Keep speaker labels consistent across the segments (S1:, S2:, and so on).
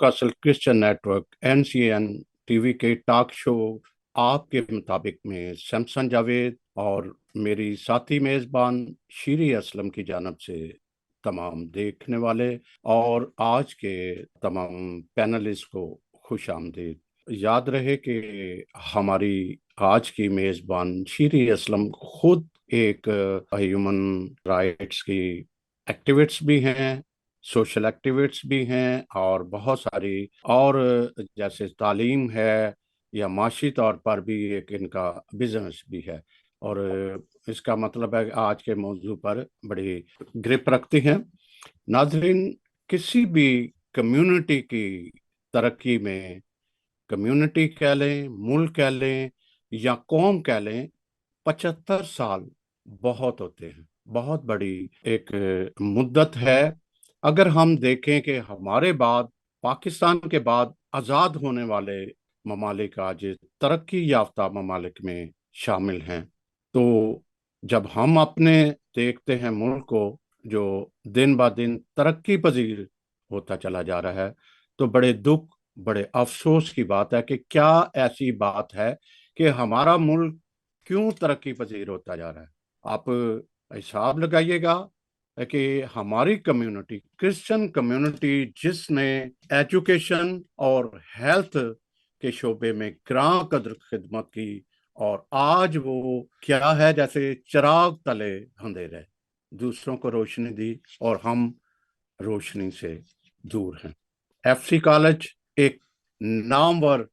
S1: Newcastle Christian network NCN TV के talk show आपके मुताबिक में सैमसन जावेद और मेरी साथी मेजबान शीरी असलम की जानब से तमाम देखने वाले और आज के तमाम पैनलिस्ट को खुश आमदीद। याद रहे कि हमारी आज की मेजबान शीरी असलम खुद एक ह्यूमन राइट्स की एक्टिविस्ट भी हैं, सोशल एक्टिविस्ट भी हैं और बहुत सारी और जैसे तालीम है या माशी तौर पर भी एक इनका बिजनेस भी है। और इसका मतलब है कि आज के मौजू पर बड़ी ग्रिप रखती हैं। नाजरीन, किसी भी कम्युनिटी की तरक्की में, कम्युनिटी कह लें, मुल्क कह लें या कौम कह लें, 75 साल बहुत होते हैं, बहुत बड़ी एक मुद्दत है। अगर हम देखें कि हमारे बाद, पाकिस्तान के बाद आज़ाद होने वाले ममालिक आज तरक्की याफ्ता ममालिक में शामिल हैं, तो जब हम अपने देखते हैं मुल्क को जो दिन ब दिन तरक्की पजीर होता चला जा रहा है, तो बड़े दुख, बड़े अफसोस की बात है कि क्या ऐसी बात है कि हमारा मुल्क क्यों तरक्की पजीर होता जा रहा है। आप हिसाब लगाइएगा कि हमारी कम्युनिटी, क्रिश्चियन कम्युनिटी, जिसने एजुकेशन और हेल्थ के शोबे में ग्रां कदर खिदमत की, और आज वो क्या है, जैसे चिराग तले अंधेरे, दूसरों को रोशनी दी और हम रोशनी से दूर हैं। FC कॉलेज एक नामवर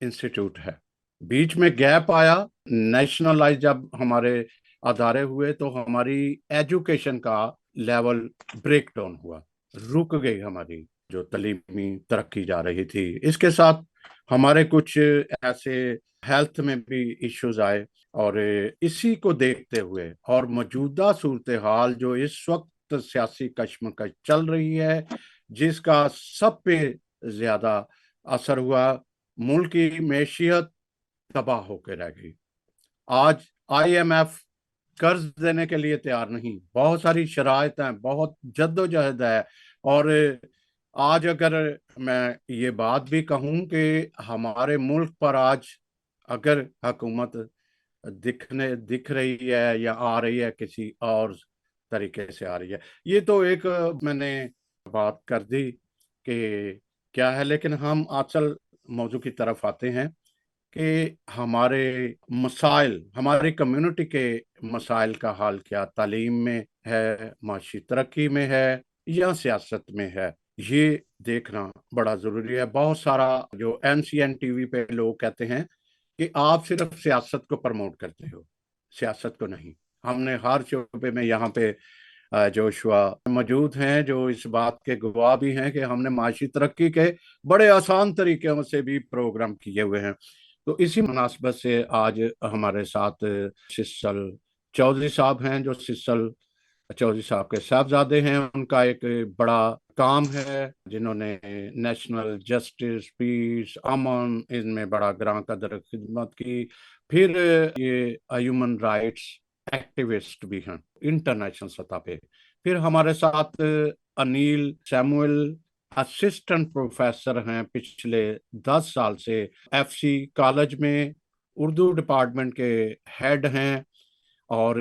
S1: इंस्टीट्यूट है। बीच में गैप आया, नेशनलाइज जब हमारे अदारे हुए तो हमारी एजुकेशन का लेवल ब्रेक डाउन हुआ, रुक गई हमारी जो तलीमी तरक्की जा रही थी। इसके साथ हमारे कुछ ऐसे हेल्थ में भी इश्यूज आए, और इसी को देखते हुए और मौजूदा सूरत हाल जो इस वक्त सियासी कशमकश चल रही है, जिसका सब पे ज्यादा असर हुआ, मुल्क की मैशियत तबाह होकर रह गई। आज IMF कर्ज देने के लिए तैयार नहीं, बहुत सारी शराइत हैं, बहुत जद्दोजहद है। और आज अगर मैं ये बात भी कहूं कि हमारे मुल्क पर आज अगर हुकूमत दिख रही है या आ रही है, किसी और तरीके से आ रही है, ये तो एक मैंने बात कर दी कि क्या है, लेकिन हम असल मौजू की तरफ आते हैं कि हमारे मसाइल, हमारी कम्युनिटी के मसाइल का हाल क्या तालीम में है, माशी तरक्की में है या सियासत में है, ये देखना बड़ा ज़रूरी है। बहुत सारा जो NCN टीवी पे लोग कहते हैं कि आप सिर्फ सियासत को प्रमोट करते हो, सियासत को नहीं। हमने हर शोबे में यहाँ पे जोशुआ मौजूद हैं जो इस बात के गवाह भी हैं कि हमने माशी तरक्की के बड़े आसान तरीकों से भी प्रोग्राम किए हुए हैं। तो इसी मुनासबत से आज हमारे साथ सिसल चौधरी साहब हैं, जो सिसल चौधरी साहब के साहबजादे हैं। उनका एक बड़ा काम है, जिन्होंने नेशनल जस्टिस, पीस, अमन, इनमें बड़ा ग्रां कदर खिदमत की। फिर ये ह्यूमन राइट्स एक्टिविस्ट भी हैं इंटरनेशनल सतह पे। फिर हमारे साथ अनिल सैमुअल असिस्टेंट प्रोफेसर हैं, पिछले 10 साल से FC कॉलेज में उर्दू डिपार्टमेंट के हेड हैं, और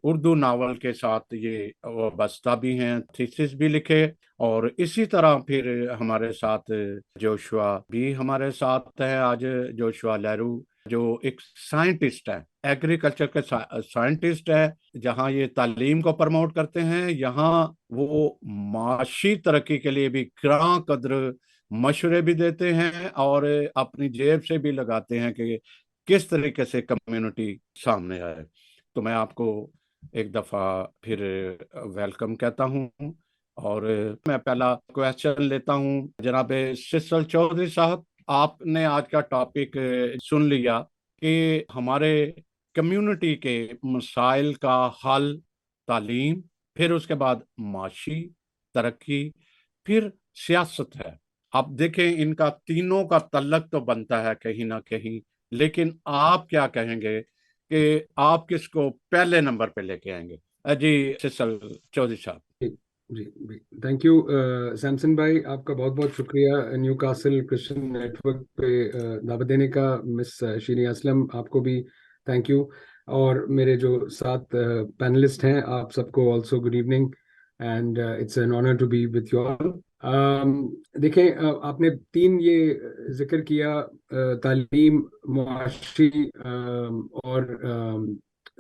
S1: उर्दू नावल के साथ ये वाबस्ता भी हैं, थीसिस भी लिखे। और इसी तरह फिर हमारे साथ जोशुआ भी हमारे साथ है आज, जोशुआ लहरू, जो एक साइंटिस्ट है, एग्रीकल्चर के साइंटिस्ट है। जहाँ ये तालीम को प्रमोट करते हैं, यहाँ वो माशी तरक्की के लिए भी ग्रां कद्र मशवरे भी देते हैं और अपनी जेब से भी लगाते हैं कि किस तरीके से कम्युनिटी सामने आए। तो मैं आपको एक दफ़ा फिर वेलकम कहता हूँ, और मैं पहला क्वेश्चन लेता हूँ जनाब सिसल चौधरी साहब। आपने आज का टॉपिक सुन लिया कि हमारे कम्युनिटी के मसाइल का हल तालीम, फिर उसके बाद माशी तरक्की, फिर सियासत है। आप देखें, इनका तीनों का तल्लक तो बनता है कहीं ना कहीं, लेकिन आप क्या कहेंगे कि आप किसको पहले नंबर पे लेके आएंगे? जी सिसल चौधरी साहब।
S2: जी जी, थैंक यू सैमसन भाई, आपका बहुत बहुत शुक्रिया न्यू कासल क्रिश्चियन नेटवर्क पे दावत देने का। मिस शीरी असलम, आपको भी थैंक यू। और मेरे जो सात पैनलिस्ट हैं, आप सबको also good evening, and it's an honour to be with you all. देखें, आपने तीन ये जिक्र किया, तालीम, मुआशी और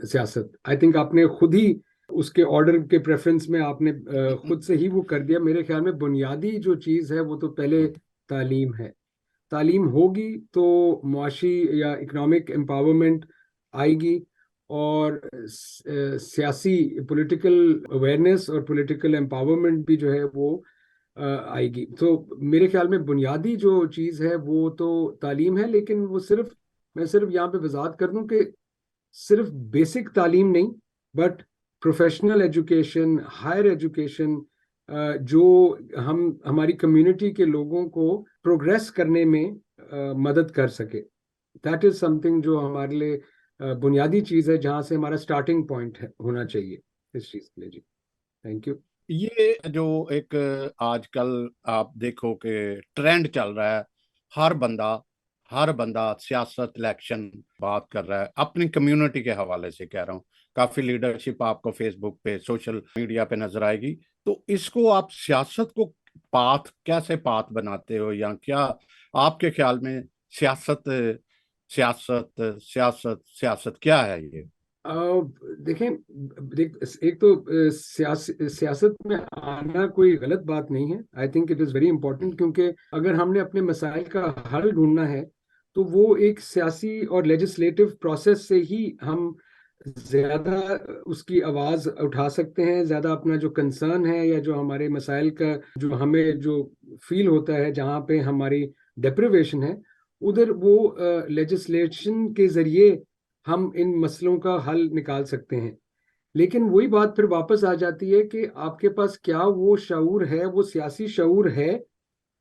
S2: सियासत। आई थिंक आपने खुद ही उसके ऑर्डर के प्रेफरेंस में आपने खुद से ही वो कर दिया। मेरे ख्याल में बुनियादी जो चीज़ है वो तो पहले तालीम है। तालीम होगी तो मुआशी या इकोनॉमिक एम्पावरमेंट आएगी, और सियासी पॉलिटिकल अवेयरनेस और पॉलिटिकल एम्पावरमेंट भी जो है वो आएगी। तो मेरे ख्याल में बुनियादी जो चीज़ है वो तो तालीम है। लेकिन वो सिर्फ, मैं सिर्फ यहाँ पे वजाहत कर दूं कि सिर्फ बेसिक तालीम नहीं, but professional education, higher education, जो हम हमारी कम्युनिटी के लोगों को प्रोग्रेस करने में मदद कर सके। दैट इज समथिंग जो हमारे लिए बुनियादी चीज़ है, जहाँ से हमारा स्टार्टिंग पॉइंट है होना चाहिए इस चीज़ के लिए। जी, थैंक यू।
S1: ये जो एक आजकल आप देखो कि ट्रेंड चल रहा है, हर बंदा हर बंदा सियासत, इलेक्शन बात कर रहा है, अपनी कम्युनिटी के हवाले से कह रहा हूँ। काफी लीडरशिप आपको फेसबुक पे, सोशल मीडिया पे नजर आएगी। तो इसको आप सियासत को पाथ कैसे पाथ बनाते हो, या क्या आपके ख्याल में सियासत सियासत सियासत सियासत क्या है ये?
S2: अ, देखें, एक तो सियासत में आना कोई गलत बात नहीं है। I think it is very important, क्योंकि अगर हमने अपने मसाइल का हल ढूंढना है तो वो एक सियासी और लेजिस्लेटिव प्रोसेस से ही हम ज्यादा उसकी आवाज उठा सकते हैं। ज्यादा अपना जो कंसर्न है या जो हमारे मसाइल का जो हमें जो फील होता है, जहाँ पे हमारी डेप्रिवेशन है, उधर वो लेजिस्लेशन के जरिए हम इन मसलों का हल निकाल सकते हैं। लेकिन वही बात फिर वापस आ जाती है कि आपके पास क्या वो शऊर है, वो सियासी शऊर है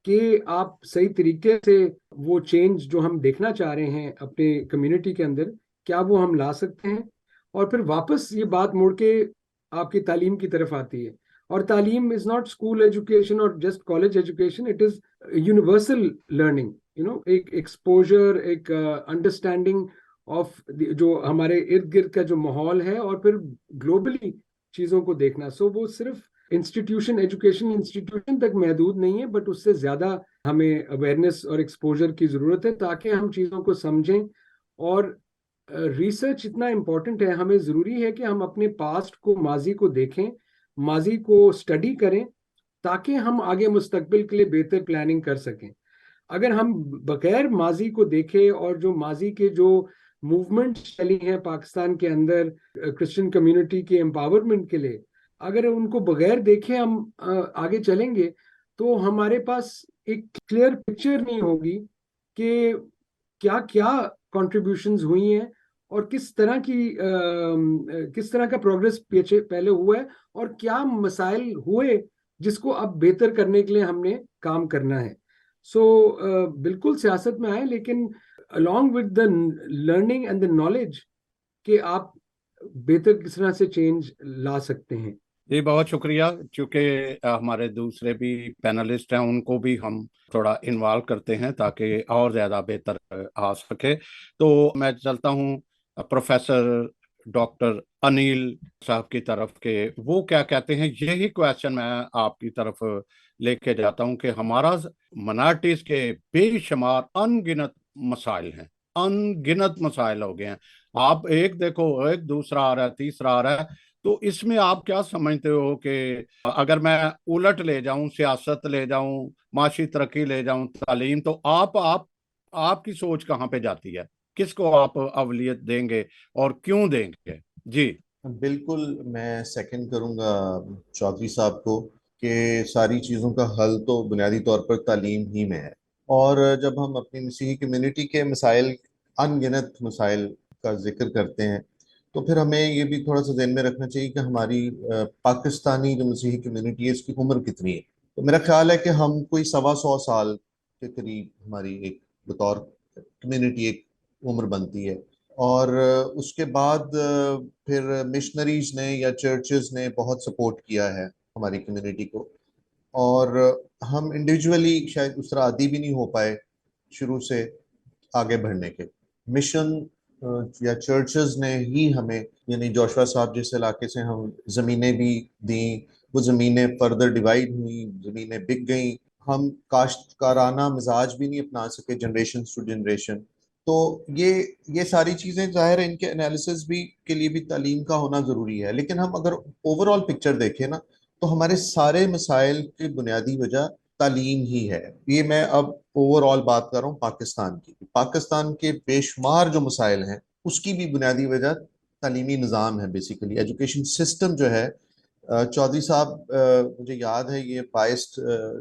S2: कि आप सही तरीके से वो चेंज जो हम देखना चाह रहे हैं अपने कम्युनिटी के अंदर, क्या वो हम ला सकते हैं। और फिर वापस ये बात मुड़ के आपकी तालीम की तरफ आती है। और तालीम इज नॉट स्कूल एजुकेशन और just college education, it is universal learning, एक एक्सपोजर, एक अंडरस्टैंडिंग ऑफ जो हमारे इर्द गिर्द का जो माहौल है, और फिर ग्लोबली चीज़ों को देखना। सो वो सिर्फ इंस्टीट्यूशन, एजुकेशन इंस्टीट्यूशन तक महदूद नहीं है, बट उससे ज़्यादा हमें अवेयरनेस और एक्सपोजर की ज़रूरत है, ताकि हम चीज़ों को समझें। और रिसर्च इतना इम्पोर्टेंट है, हमें ज़रूरी है कि हम अपने पास्ट को, माजी को देखें, माजी को स्टडी करें, ताकि हम आगे मुस्तकबिल के लिए बेहतर प्लानिंग कर सकें। अगर हम बगैर माजी को देखें और जो माजी के जो मूवमेंट चली हैं पाकिस्तान के अंदर क्रिश्चियन कम्युनिटी के एम्पावरमेंट के लिए, अगर उनको बगैर देखे हम आगे चलेंगे, तो हमारे पास एक क्लियर पिक्चर नहीं होगी कि क्या क्या कंट्रीब्यूशंस हुई हैं, और किस तरह का प्रोग्रेस पीछे पहले हुआ है, और क्या मसाइल हुए जिसको अब बेहतर करने के लिए हमने काम करना है। सो बिल्कुल सियासत में आए, लेकिन along with the learning and the knowledge कि आप बेहतर किस तरह से चेंज ला सकते हैं।
S1: जी बहुत शुक्रिया। चूंकि हमारे दूसरे भी पैनलिस्ट हैं, उनको भी हम थोड़ा इन्वॉल्व करते हैं ताकि और ज़्यादा बेहतर आ सके। तो मैं चलता हूँ प्रोफेसर डॉक्टर अनिल साहब की तरफ के, वो क्या कहते हैं। यही क्वेश्चन मैं आपकी तरफ लेके जाता हूँ कि हमारा माइनॉरिटीज के बेशुमार अनगिनत मसाइल हैं, अनगिनत मसाइल हो गए हैं। आप एक देखो, एक दूसरा आ रहा है, तीसरा आ रहा है। तो इसमें आप क्या समझते हो कि अगर मैं उलट ले जाऊं, सियासत ले जाऊं, माशी तरक्की ले जाऊं, तालीम, तो आप आपकी सोच कहाँ पे जाती है? किसको आप अवलियत देंगे और क्यों देंगे? जी।
S3: बिल्कुल, मैं सेकंड करूंगा चौधरी साहब को कि सारी चीज़ों का हल तो बुनियादी तौर पर तालीम ही में है। और जब हम अपनी मसीही कम्युनिटी के मसाइल, अनगिनत मसाइल का जिक्र करते हैं, तो फिर हमें ये भी थोड़ा सा ध्यान में रखना चाहिए कि हमारी पाकिस्तानी जो मसीही कम्युनिटी है, इसकी उम्र कितनी है। तो मेरा ख्याल है कि हम कोई 125 साल के करीब हमारी एक बतौर कम्युनिटी एक उम्र बनती है। और उसके बाद फिर मिशनरीज ने या चर्चेस ने बहुत सपोर्ट किया है। हमारी कम्युनिटी को। और हम इंडिविजुअली शायद उस तरह आदी भी नहीं हो पाए शुरू से आगे बढ़ने के। मिशन या चर्चेस ने ही हमें, यानी जोशुआ साहब जिस इलाके से हम ज़मीनें भी दी, वो ज़मीनें फर्दर डिवाइड हुई, ज़मीनें बिक गई, हम काश्तकाराना मिजाज भी नहीं अपना सके जनरेशन टू जनरेशन। तो ये सारी चीज़ें ज़ाहिर है इनके एनालिसिस भी के लिए भी तालीम का होना ज़रूरी है। लेकिन हम अगर ओवरऑल पिक्चर देखें ना, तो हमारे सारे मसाइल की बुनियादी वजह तालीम ही है। ये मैं अब ओवरऑल बात कर रहा हूँ पाकिस्तान की। पाकिस्तान के बेशुमार जो मसाइल हैं उसकी भी बुनियादी वजह तालीमी निज़ाम है, बेसिकली एजुकेशन सिस्टम जो है। चौधरी साहब, मुझे याद है ये बाइस्ड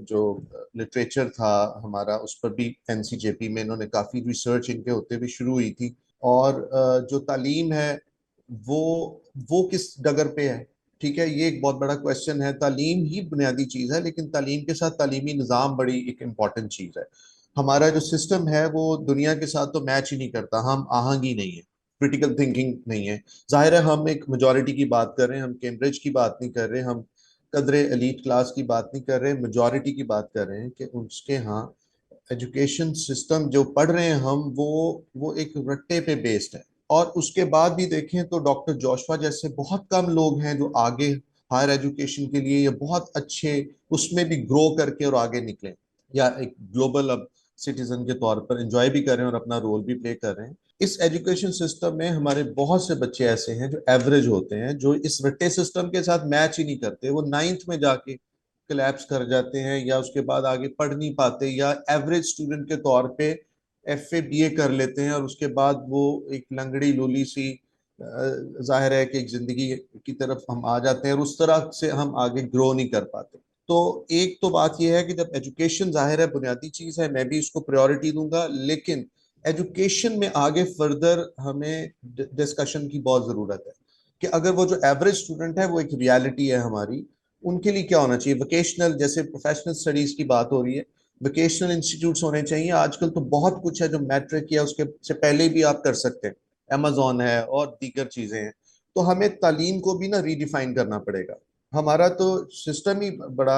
S3: जो लिटरेचर था हमारा, उस पर भी एनसीजेपी में इन्होंने काफ़ी रिसर्च इनके होते हुए शुरू हुई थी। और जो तालीम है वो वो किस डगर पे है, ठीक है, ये एक बहुत बड़ा क्वेश्चन है। तालीम ही बुनियादी चीज़ है, लेकिन तालीम के साथ तालीमी निज़ाम बड़ी एक इम्पॉर्टेंट चीज़ है। हमारा जो सिस्टम है वो दुनिया के साथ तो मैच ही नहीं करता, हम आहंग ही नहीं है, क्रिटिकल थिंकिंग नहीं है। जाहिर है हम एक मेजोरिटी की बात कर रहे हैं, हम कैम्ब्रिज की बात नहीं कर रहे, हम कदरे एलीट क्लास की बात नहीं कर रहे, मेजोरिटी की बात कर रहे हैं कि उसके यहाँ एजुकेशन सिस्टम जो पढ़ रहे हैं हम, वो एक रट्टे पे बेस्ड है। और उसके बाद भी देखें तो डॉक्टर जोशुआ जैसे बहुत कम लोग हैं जो आगे हायर एजुकेशन के लिए या बहुत अच्छे उसमें भी ग्रो करके और आगे निकले, या एक ग्लोबल अब सिटीजन के तौर पर एंजॉय भी कर रहे हैं और अपना रोल भी प्ले कर रहे हैं। इस एजुकेशन सिस्टम में हमारे बहुत से बच्चे ऐसे हैं जो एवरेज होते हैं, जो इस रट्टे सिस्टम के साथ मैच ही नहीं करते, वो नाइन्थ में जाके कोलैप्स कर जाते हैं, या उसके बाद आगे पढ़ नहीं पाते, या एवरेज स्टूडेंट के तौर पे एफए बीए कर लेते हैं और उसके बाद वो एक लंगड़ी लूली सी जाहिर है कि एक जिंदगी की तरफ हम आ जाते हैं और उस तरह से हम आगे ग्रो नहीं कर पाते। तो एक तो बात यह है कि जब एजुकेशन जाहिर है बुनियादी चीज है, मैं भी इसको प्रायोरिटी दूंगा, लेकिन एजुकेशन में आगे फर्दर हमें डिस्कशन की बहुत जरूरत है कि अगर वो जो एवरेज स्टूडेंट है वो एक रियलिटी है हमारी, उनके लिए क्या होना चाहिए। वोकेशनल, जैसे प्रोफेशनल स्टडीज की बात हो रही है, वोकेशनल इंस्टीट्यूट्स होने चाहिए। आजकल तो बहुत कुछ है जो मैट्रिक या उसके से पहले भी आप कर सकते हैं, अमेजोन है और दीगर चीजें हैं। तो हमें तालीम को भी ना रीडिफाइन करना पड़ेगा। हमारा तो सिस्टम ही बड़ा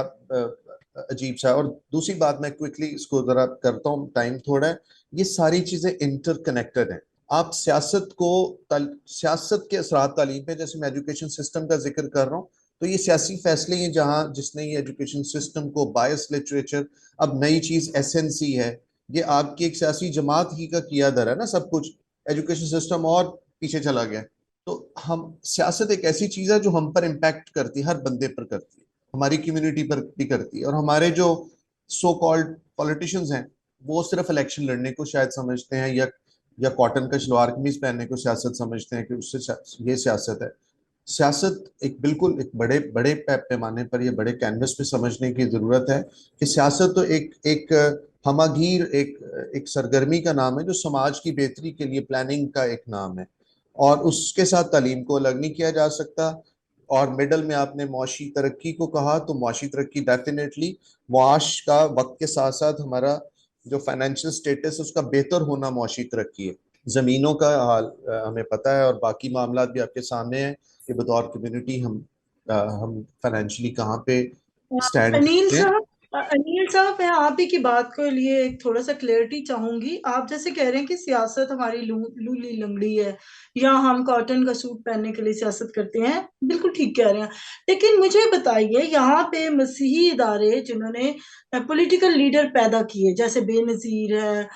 S3: अजीब सा है। और दूसरी बात मैं क्विकली इसको जरा करता हूँ, टाइम थोड़ा है। ये सारी चीजें इंटरकनेक्टेड हैं। आप सियासत के असरात तालीम पे, जैसे मैं एजुकेशन सिस्टम का जिक्र कर रहा हूँ, तो ये सियासी फैसले हैं जहां जिसने ये एजुकेशन सिस्टम को बायस लिटरेचर, अब नई चीज एसएनसी है, ये आपकी एक सियासी जमात ही का किया धरा है ना सब कुछ। एजुकेशन सिस्टम और पीछे चला गया। तो हम सियासत एक ऐसी चीज है जो हम पर इम्पैक्ट करती है, हर बंदे पर करती है, हमारी कम्युनिटी पर भी करती है। और हमारे जो सो कॉल्ड पॉलिटिशियंस हैं वो सिर्फ इलेक्शन लड़ने को शायद समझते हैं, या कॉटन का शलवार कमीज पहनने को सियासत समझते हैं कि उससे ये सियासत है। सियासत एक बिल्कुल एक बड़े बड़े पैमाने पर या बड़े कैनवस पे समझने की जरूरत है कि सियासत तो एक एक हमागीर एक सरगर्मी का नाम है जो समाज की बेहतरी के लिए प्लानिंग का एक नाम है, और उसके साथ तालीम को अलग नहीं किया जा सकता। और मिडल में आपने मुआशी तरक्की को कहा, तो मुआशी तरक्की डेफिनेटली मुआश का वक्त के साथ साथ हमारा जो फाइनेंशियल स्टेटस है उसका बेहतर होना मुआशी तरक्की है। जमीनों का हाल हमें पता है और बाकी मामला भी आपके सामने है कि बतौर कम्युनिटी हम फाइनेंशियली कहाँ पे स्टैंड
S4: अनिल
S3: करते हैं।
S4: साहब, अनिल साहब, मैं आप ही की बात के लिए एक थोड़ा सा क्लैरिटी चाहूंगी। आप जैसे कह रहे हैं कि सियासत हमारी लूली लंगड़ी है, या हम कॉटन का सूट पहनने के लिए सियासत करते हैं, बिल्कुल ठीक कह रहे हैं। लेकिन मुझे बताइए, यहाँ पे मसीही इदारे जिन्होंने पॉलिटिकल लीडर पैदा किए, जैसे बेनजीर है,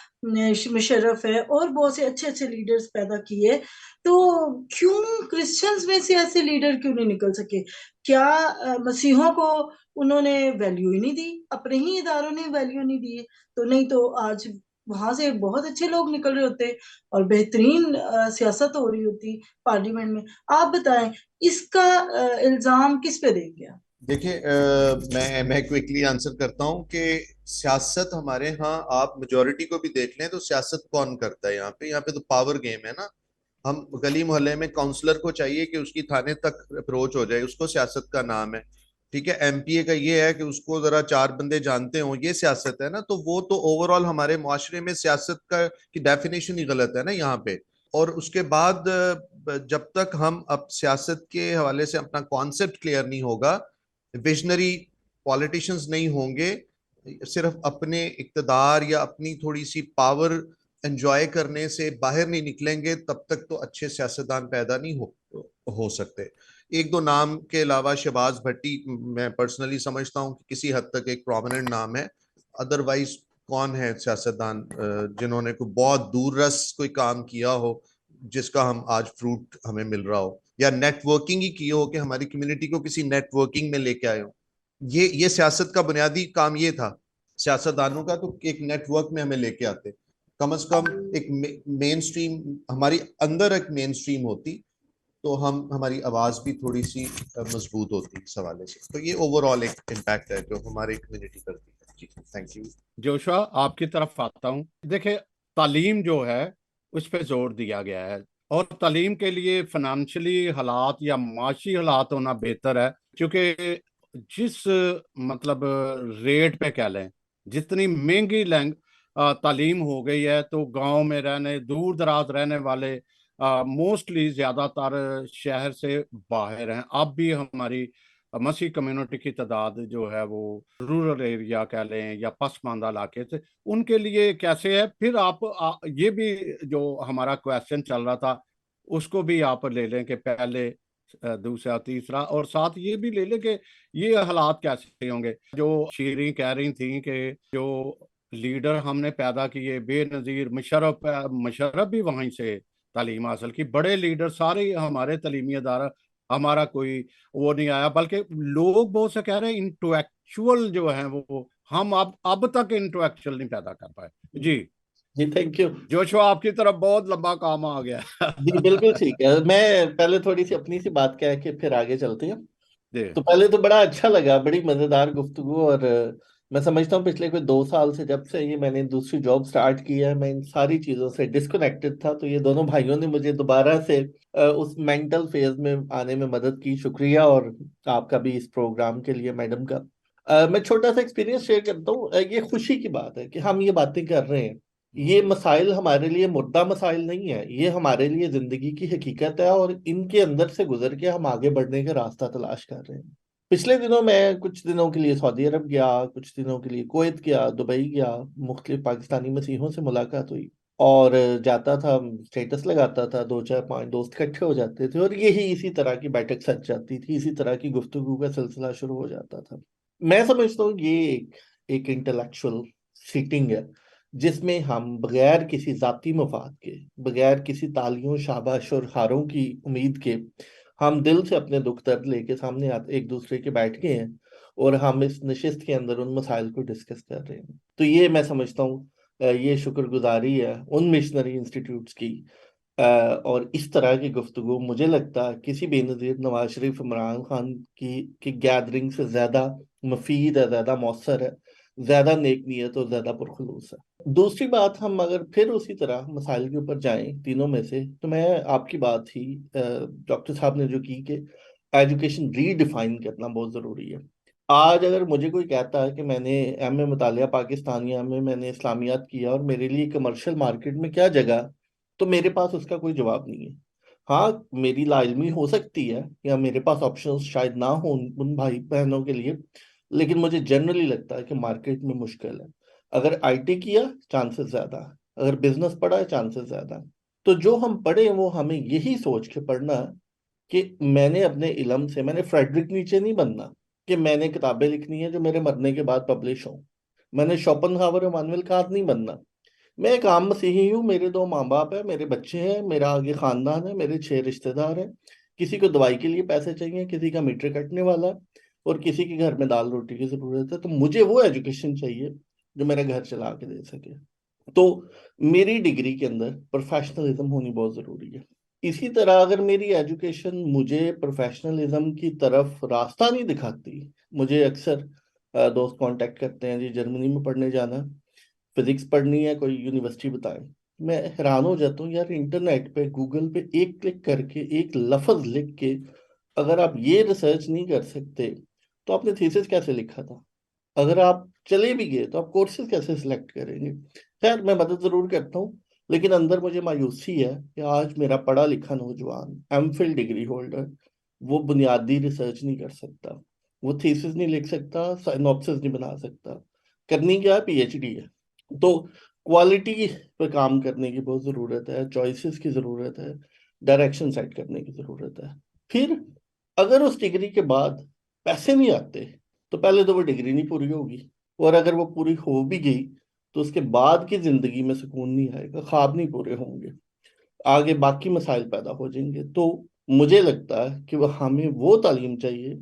S4: मुशर्रफ है, और बहुत से अच्छे अच्छे लीडर्स पैदा किए, तो क्यों क्रिश्चियंस में से ऐसे लीडर क्यों नहीं निकल सके? क्या मसीहों को उन्होंने वैल्यू ही नहीं दी? अपने ही इदारों ने वैल्यू नहीं दी? तो नहीं तो आज वहां से बहुत अच्छे लोग निकल रहे होते और बेहतरीन सियासत हो रही होती पार्लियामेंट में। आप बताएं, इसका इल्जाम किस पे देंगे आप?
S3: देखिए, मैं क्विकली आंसर करता हूँ कि सियासत हमारे यहाँ, आप मेजोरिटी को भी देख लें तो सियासत कौन करता है यहाँ पे तो पावर गेम है ना। हम गली मोहल्ले में काउंसलर को चाहिए कि उसकी थाने तक अप्रोच हो जाए, उसको सियासत का नाम है। ठीक है, एमपीए का ये है कि उसको जरा चार बंदे जानते हों, ये सियासत है ना। तो वो तो ओवरऑल हमारे मुआशरे में सियासत का की डेफिनेशन ही गलत है ना यहाँ पे। और उसके बाद जब तक हम अब सियासत के हवाले से अपना कॉन्सेप्ट क्लियर नहीं होगा, विजनरी पॉलिटिशियंस नहीं होंगे, सिर्फ अपने इक्तदार या अपनी थोड़ी सी पावर एंजॉय करने से बाहर नहीं निकलेंगे, तब तक तो अच्छे सियासतदान पैदा नहीं हो सकते। एक दो नाम के अलावा शहबाज भट्टी मैं पर्सनली समझता हूँ कि किसी हद तक एक प्रोमिनेंट नाम है। अदरवाइज कौन है सियासतदान जिन्होंने कोई बहुत दूररस कोई काम किया हो जिसका हम आज फ्रूट हमें मिल रहा हो, या नेटवर्किंग ही की हो कि हमारी कम्युनिटी को किसी नेटवर्किंग में लेके आए हो। ये सियासत का बुनियादी काम ये था सियासतदानों का, तो एक नेटवर्क में हमें लेके आते। कम से कम एक मेन स्ट्रीम हमारी अंदर एक मेन स्ट्रीम होती, तो हम हमारी आवाज भी थोड़ी सी मजबूत होती इस हवाले से। तो ये ओवरऑल एक इम्पैक्ट है जो हमारी कम्युनिटी करती है। जी थैंक यू।
S1: जोशा आपकी तरफ आता हूँ। देखिए, तालीम जो है उस पर जोर दिया गया है, और तालीम के लिए फाइनेंशियली हालात या माशी हालात होना बेहतर है, क्योंकि जिस मतलब रेट पे कह लें, जितनी महंगी तालीम हो गई है, तो गांव में रहने, दूर दराज रहने वाले मोस्टली ज्यादातर शहर से बाहर हैं। अब भी हमारी मसीह कम्युनिटी की तादाद जो है वो रूरल एरिया कह लें या पसमानदा इलाके से, उनके लिए कैसे है। फिर ये भी जो हमारा क्वेश्चन चल रहा था उसको भी आप ले लें कि पहले दूसरा तीसरा, और साथ ये भी ले लें कि ये हालात कैसे होंगे। जो शीरी कह रही थी कि जो लीडर हमने पैदा किए बेनज़ीर, मुशर्रफ भी वहीं से तालीम हासिल की, बड़े लीडर सारे हमारे तलीमी अदारा, हमारा कोई वो नहीं आया। बल्कि लोग बहुत से कह रहे हैं इंटेलेक्चुअल जो है वो हम अब तक इंटेलेक्चुअल नहीं पैदा कर पाए। जी
S5: जी थैंक यू।
S1: जोशुआ, आपकी तरफ बहुत लंबा काम आ गया।
S5: जी बिल्कुल ठीक है, मैं पहले थोड़ी सी अपनी सी बात कह के फिर आगे चलते हैं।
S1: जी
S5: तो पहले तो बड़ा अच्छा लगा, बड़ी मजेदार गुफ्तगू। और मैं समझता हूँ पिछले कोई 2 साल से, जब से ये मैंने दूसरी जॉब स्टार्ट की है, मैं इन सारी चीजों से डिस्कनेक्टेड था। तो ये दोनों भाइयों ने मुझे दोबारा से उस मेंटल फेज में आने में मदद की। शुक्रिया, और आपका भी इस प्रोग्राम के लिए मैडम का। मैं छोटा सा एक्सपीरियंस शेयर करता हूँ। ये खुशी की बात है कि हम ये बातें कर रहे हैं। ये मसाइल हमारे लिए मुर्दा मसाइल नहीं है, ये हमारे लिए जिंदगी की हकीकत है, और इनके अंदर से गुजर के हम आगे बढ़ने का रास्ता तलाश कर रहे हैं। पिछले दिनों मैं कुछ दिनों के लिए सऊदी अरब गया, कुछ दिनों के लिए कुवैत गया, दुबई गया। मुख्तलिफ पाकिस्तानी मसीहों से मुलाकात हुई, और जाता था, स्टेटस लगाता था, 2 4 5 दोस्त इकट्ठे हो जाते थे, और यही इसी तरह की बैठक सज जाती थी, इसी तरह की गुफ्तगू का सिलसिला शुरू हो जाता था। मैं समझता हूँ ये एक इंटेलेक्चुअल सीटिंग है, जिसमें हम बगैर किसी जाती मफाद के, बगैर किसी तालियों शाबाश और हारों की उम्मीद के, हम दिल से अपने दुख दर्द लेके सामने आते एक दूसरे के बैठ गए हैं, और हम इस नशिस्त के अंदर उन मसाइल को डिस्कस कर रहे हैं। तो ये मैं समझता हूँ ये शुक्रगुजारी है उन मिशनरी इंस्टीट्यूट्स की। और इस तरह की गुफ्तगू मुझे लगता है किसी बेनज़ीर नवाज शरीफ, इमरान खान की गैदरिंग से ज्यादा मुफीद है, ज्यादा मौसर है, ज्यादा नेक नीयत और ज्यादा पुरखलूस है। दूसरी बात, हम अगर फिर उसी तरह मसाइल के ऊपर जाएं तीनों में से, तो मैं आपकी बात ही डॉक्टर साहब ने जो की कि एजुकेशन रीडिफाइन करना बहुत जरूरी है। आज अगर मुझे कोई कहता है कि मैंने एमए मुतालिया पाकिस्तानिया में मैंने इस्लामियात किया और मेरे लिए कमर्शियल मार्केट में क्या जगह, तो मेरे पास उसका कोई जवाब नहीं है। हाँ, मेरी लाइल्मी हो सकती है, या मेरे पास ऑप्शंस शायद ना हो उन भाई बहनों के लिए, लेकिन मुझे जनरली लगता है कि मार्केट में मुश्किल है। अगर आईटी किया, चांसेस ज्यादा है। अगर बिजनेस पढ़ा है, चांसेस ज्यादा है। तो जो हम पढ़े वो हमें यही सोच के पढ़ना है कि मैंने अपने इलम से, मैंने फ्रेडरिक नीचे नहीं बनना कि मैंने किताबें लिखनी है जो मेरे मरने के बाद पब्लिश हों। मैंने शोपेनहावर, इमानुएल कांत नहीं बनना। मैं एक आम मसीही हूँ, मेरे 2 माँ बाप है, मेरे बच्चे हैं, मेरा आगे खानदान है, मेरे 6 रिश्तेदार हैं। किसी को दवाई के लिए पैसे चाहिए, किसी का मीटर कटने वाला है, और किसी के घर में दाल रोटी की जरूरत है। तो मुझे वो एजुकेशन चाहिए जो मेरा घर चला के दे सके। तो मेरी डिग्री के अंदर प्रोफेशनलिज्म होनी बहुत जरूरी है। इसी तरह अगर मेरी एजुकेशन मुझे प्रोफेशनलिज्म की तरफ रास्ता नहीं दिखाती, मुझे अक्सर दोस्त कांटेक्ट करते हैं, जी जर्मनी में पढ़ने जाना, फिजिक्स पढ़नी है, कोई यूनिवर्सिटी बताएं। मैं हैरान हो जाता हूँ यार, इंटरनेट पे गूगल पे एक क्लिक करके एक लफ्ज लिख के अगर आप ये रिसर्च नहीं कर सकते तो आपने थीसिस कैसे लिखा था? अगर आप चले भी गए तो आप कोर्सेज कैसे सिलेक्ट करेंगे? खैर, मैं मदद जरूर करता हूँ, लेकिन अंदर मुझे मायूसी है कि आज मेरा पढ़ा लिखा नौजवान एमफिल डिग्री होल्डर वो बुनियादी रिसर्च नहीं कर सकता। वो थीसिस नहीं लिख सकता, साइनॉप्सिस नहीं बना सकता। करनी क्या है, पीएचडी है। तो क्वालिटी पर काम करने की बहुत ज़रूरत है, चॉइसेस की ज़रूरत है, डायरेक्शन सेट करने की ज़रूरत है। फिर अगर उस डिग्री के बाद पैसे नहीं आते तो पहले तो वो डिग्री नहीं पूरी होगी, और अगर वो पूरी हो भी गई तो उसके बाद की ज़िंदगी में सुकून नहीं आएगा, ख्वाब नहीं पूरे होंगे, आगे बाकी मसाइल पैदा हो जाएंगे। तो मुझे लगता है कि वह हमें वो तालीम चाहिए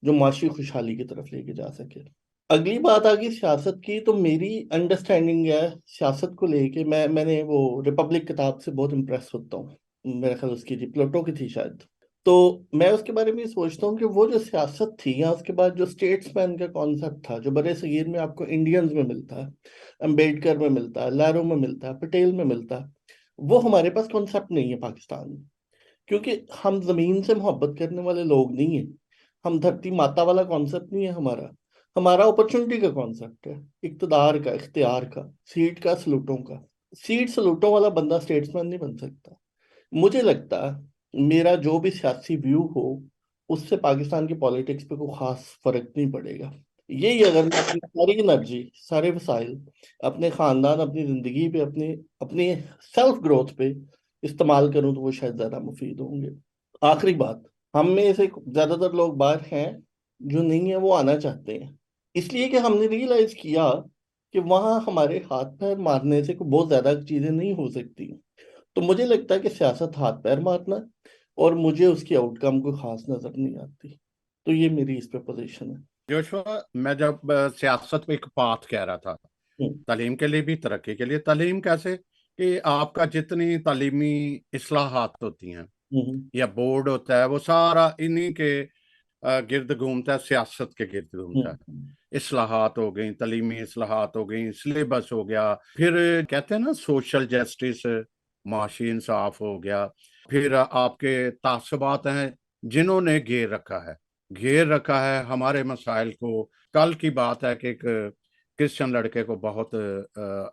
S5: जो माशी खुशहाली की तरफ लेके जा सके। अगली बात आ गई सियासत की। तो मेरी अंडरस्टैंडिंग है सियासत को लेके, मैंने वो रिपब्लिक किताब से बहुत इम्प्रेस होता हूँ, मेरा ख्याल उसकी थी, प्लेटो की थी शायद। तो मैं उसके बारे में ये सोचता हूँ कि वो जो सियासत थी, या उसके बाद जो स्टेट्समैन का कॉन्सेप्ट था, जो बड़े सगीर में आपको इंडियंस में मिलता है, अम्बेडकर में मिलता है, लारो में मिलता है, पटेल में मिलता है, वो हमारे पास कॉन्सेप्ट नहीं है पाकिस्तान में। क्योंकि हम जमीन से मोहब्बत करने वाले लोग नहीं है, हम धरती माता वाला कॉन्सेप्ट नहीं है हमारा। हमारा अपॉर्चुनिटी का कॉन्सेप्ट है, इक्तदार का, इख्तियार का, सीट का, सलूटों का। सीट सलूटों वाला बंदा स्टेट्समैन नहीं बन सकता। मुझे लगता है मेरा जो भी सियासी व्यू हो, उससे पाकिस्तान की पॉलिटिक्स पे कोई खास फर्क नहीं पड़ेगा। यही अगर मैं अपनी सारी एनर्जी, सारे वसाइल अपने खानदान, अपनी जिंदगी पे, अपने अपने सेल्फ ग्रोथ पे इस्तेमाल करूं तो वो शायद ज्यादा मुफीद होंगे। आखिरी बात, हम में से ज्यादातर लोग बाहर हैं, जो नहीं है वो आना चाहते हैं, इसलिए कि हमने रियलाइज किया कि वहाँ हमारे हाथ पैर मारने से कोई बहुत ज्यादा चीजें नहीं हो सकती। तो मुझे लगता है कि सियासत हाथ पैर मारना है, और मुझे उसकी आउटकम कोई खास नजर नहीं आती। तो ये मेरी इस पे पोजीशन है।
S1: जोशवा, मैं जब सियासत पे एक बात कह रहा था,
S5: हम्म।
S1: तालीम के लिए भी, तरक्की के लिए, तालीम कैसे कि आपका जितनी तालीमी इस्लाहात होती हैं
S5: हम्म।
S1: या बोर्ड होता है, वो सारा इन्हीं के गिर्द घूमता है, सियासत के गिर्द घूमता है।
S5: हम्म।
S1: इस्लाहात हो गई, तालीमी इस्लाहात हो गई, सिलेबस हो गया, फिर कहते हैं ना सोशल जस्टिस, माशी इंसाफ हो गया, फिर आपके तासबात हैं जिन्होंने घेर रखा है हमारे मसाइल को। कल की बात है कि एक क्रिश्चियन लड़के को बहुत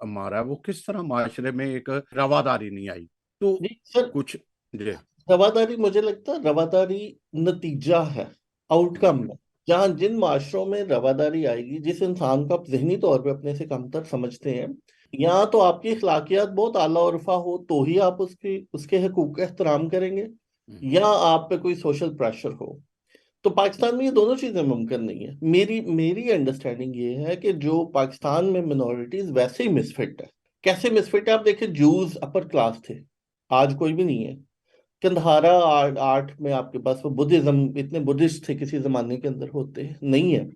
S1: मारा है, वो किस तरह माशरे में एक रवादारी नहीं आई। तो
S5: जी सर,
S1: कुछ जी।
S5: रवादारी मुझे लगता है रवादारी नतीजा है, आउटकम है। जहां जिन माशरों में रवादारी आएगी, जिस इंसान को आप जहनी तौर पे अपने से कमतर समझते हैं, या तो आपकी अखलाकियात बहुत आला और रफा हो तो ही आप उसके हकूक का एहतराम करेंगे, या आप पे कोई सोशल प्रेशर हो। तो पाकिस्तान में ये दोनों चीजें मुमकिन नहीं है। मेरी मेरी अंडरस्टैंडिंग ये है कि जो पाकिस्तान में मिनॉरिटीज वैसे ही मिसफिट है। कैसे मिसफिट है, आप देखिए, जूस अपर क्लास थे, आज कोई भी नहीं है। कंधारा आर्ट आर्ट में आपके पास वो बुद्धिज्म, इतने बुद्धिस्ट थे किसी जमाने के अंदर, होते नहीं है।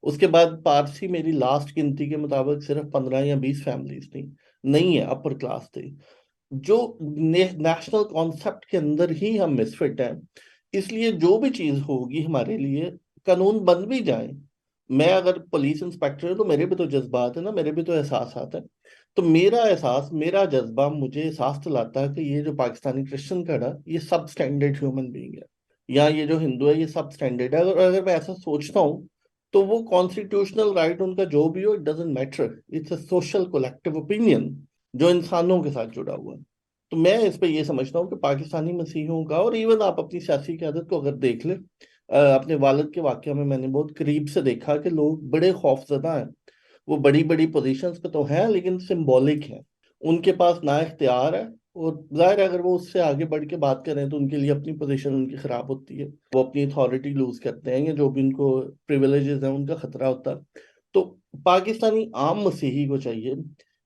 S5: उसके बाद पारसी, मेरी लास्ट गिनती के मुताबिक सिर्फ 15 या 20 फैमिलीज थी, नहीं है, अपर क्लास थी। जो नेशनल कॉन्सेप्ट के अंदर ही हम मिसफिट हैं। इसलिए जो भी चीज होगी हमारे लिए, कानून बन भी जाए, मैं अगर पुलिस इंस्पेक्टर हूं तो मेरे भी तो जज्बात है ना, मेरे भी तो एहसास आता है। तो मेरा एहसास, मेरा जज्बा मुझे एहसास दिलाता है कि ये जो पाकिस्तानी क्रिश्चियन खड़ा, ये सब स्टैंडर्ड ह्यूमन बीइंग है, या ये जो हिंदू है ये सब स्टैंडर्ड है। अगर अगर मैं ऐसा सोचता हूँ तो वो कॉन्स्टिट्यूशनल राइट उनका जो भी हो, it doesn't matter, it's a social collective opinion जो इंसानों के साथ जुड़ा हुआ है। तो मैं इस पे ये समझता हूँ कि पाकिस्तानी मसीहियों का, और इवन आप अपनी सियासी क़यादत को अगर देख ले, अपने वालिद के वाक़या में मैंने बहुत करीब से देखा कि लोग बड़े खौफजदा हैं। वो बड़ी बड़ी पोजीशंस पे तो हैं लेकिन सिंबॉलिक हैं, उनके पास ना इख्तियार है। और जाहिर है अगर वो उससे आगे बढ़ के बात करें तो उनके लिए अपनी पोजीशन उनकी खराब होती है, वो अपनी अथॉरिटी लूज करते हैं, या जो भी उनको प्रिविलेजेस हैं उनका खतरा होता है। तो पाकिस्तानी आम मसीही को चाहिए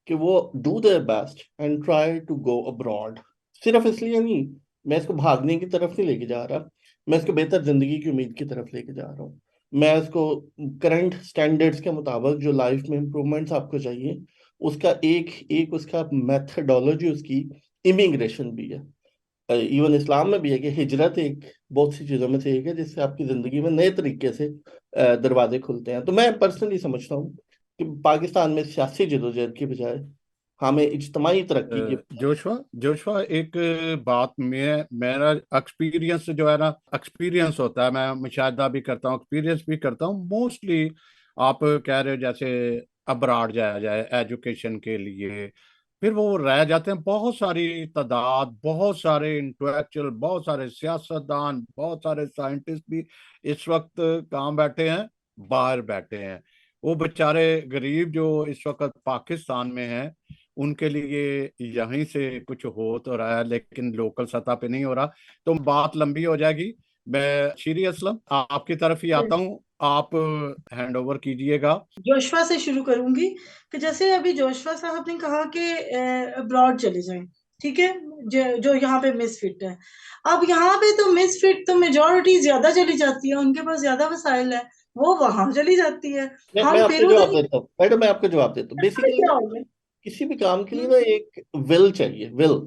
S5: कि वो do their best and try to go abroad. सिर्फ इसलिए नहीं, मैं इसको भागने की तरफ नहीं लेके जा रहा, मैं इसको बेहतर जिंदगी की उम्मीद की तरफ लेके जा रहा हूँ। मैं इसको करंट स्टैंडर्ड्स के मुताबिक जो लाइफ में इम्प्रूवमेंट्स आपको चाहिए, उसका एक एक उसका मेथडोलॉजी, उसकी इमिग्रेशन भी है। इवन इस्लाम में भी है कि हिजरत एक बहुत सी चीज़ों में से एक है जिससे आपकी ज़िंदगी में नए तरीके से दरवाजे खुलते हैं। तो मैं पर्सनली समझता हूँ कि पाकिस्तान में सियासी जदोजहद की बजाय हमें इज्तमाही तरक्की की।
S1: जोशवा जोशवा एक बात में, मेरा एक्सपीरियंस जो है ना, एक्सपीरियंस होता है, मैं मुशाहिदा भी करता हूँ, एक्सपीरियंस भी करता हूँ मोस्टली। आप कह रहे हो जैसे अब्राड जाया जाए एजुकेशन के लिए, फिर वो रह जाते हैं बहुत सारी तादाद, बहुत सारे इंटेलेक्चुअल, बहुत सारे सियासतदान, बहुत सारे साइंटिस्ट भी इस वक्त कहाँ बैठे हैं, बाहर बैठे हैं। वो बेचारे गरीब जो इस वक्त पाकिस्तान में हैं, उनके लिए यहीं से कुछ हो तो रहा है, लेकिन लोकल सतह पे नहीं हो रहा। तो बात लंबी हो जाएगी। मैं शीरी असलम आपकी तरफ ही आता हूँ, आप हैंड ओवर कीजिएगा।
S4: जोशवा से शुरू करूंगी कि जैसे अभी जोशवा साहब ने कहा कि अब्रॉड चले जाएं, ठीक है, जो यहाँ पे मिसफिट है। अब यहाँ पे तो मिसफिट तो मेजोरिटी ज्यादा चली जाती है, उनके पास ज्यादा वसाइल है, वो वहां चली जाती है।
S5: मैं
S4: हम
S5: आपको
S4: फिर
S5: जवाब
S4: उधर
S5: देता हूँ मैडम, मैं आपको जवाब देता हूँ। बेसिकली
S4: क्या
S5: ना,
S4: हो गए।
S5: किसी भी काम के लिए ना एक विल चाहिए, विल।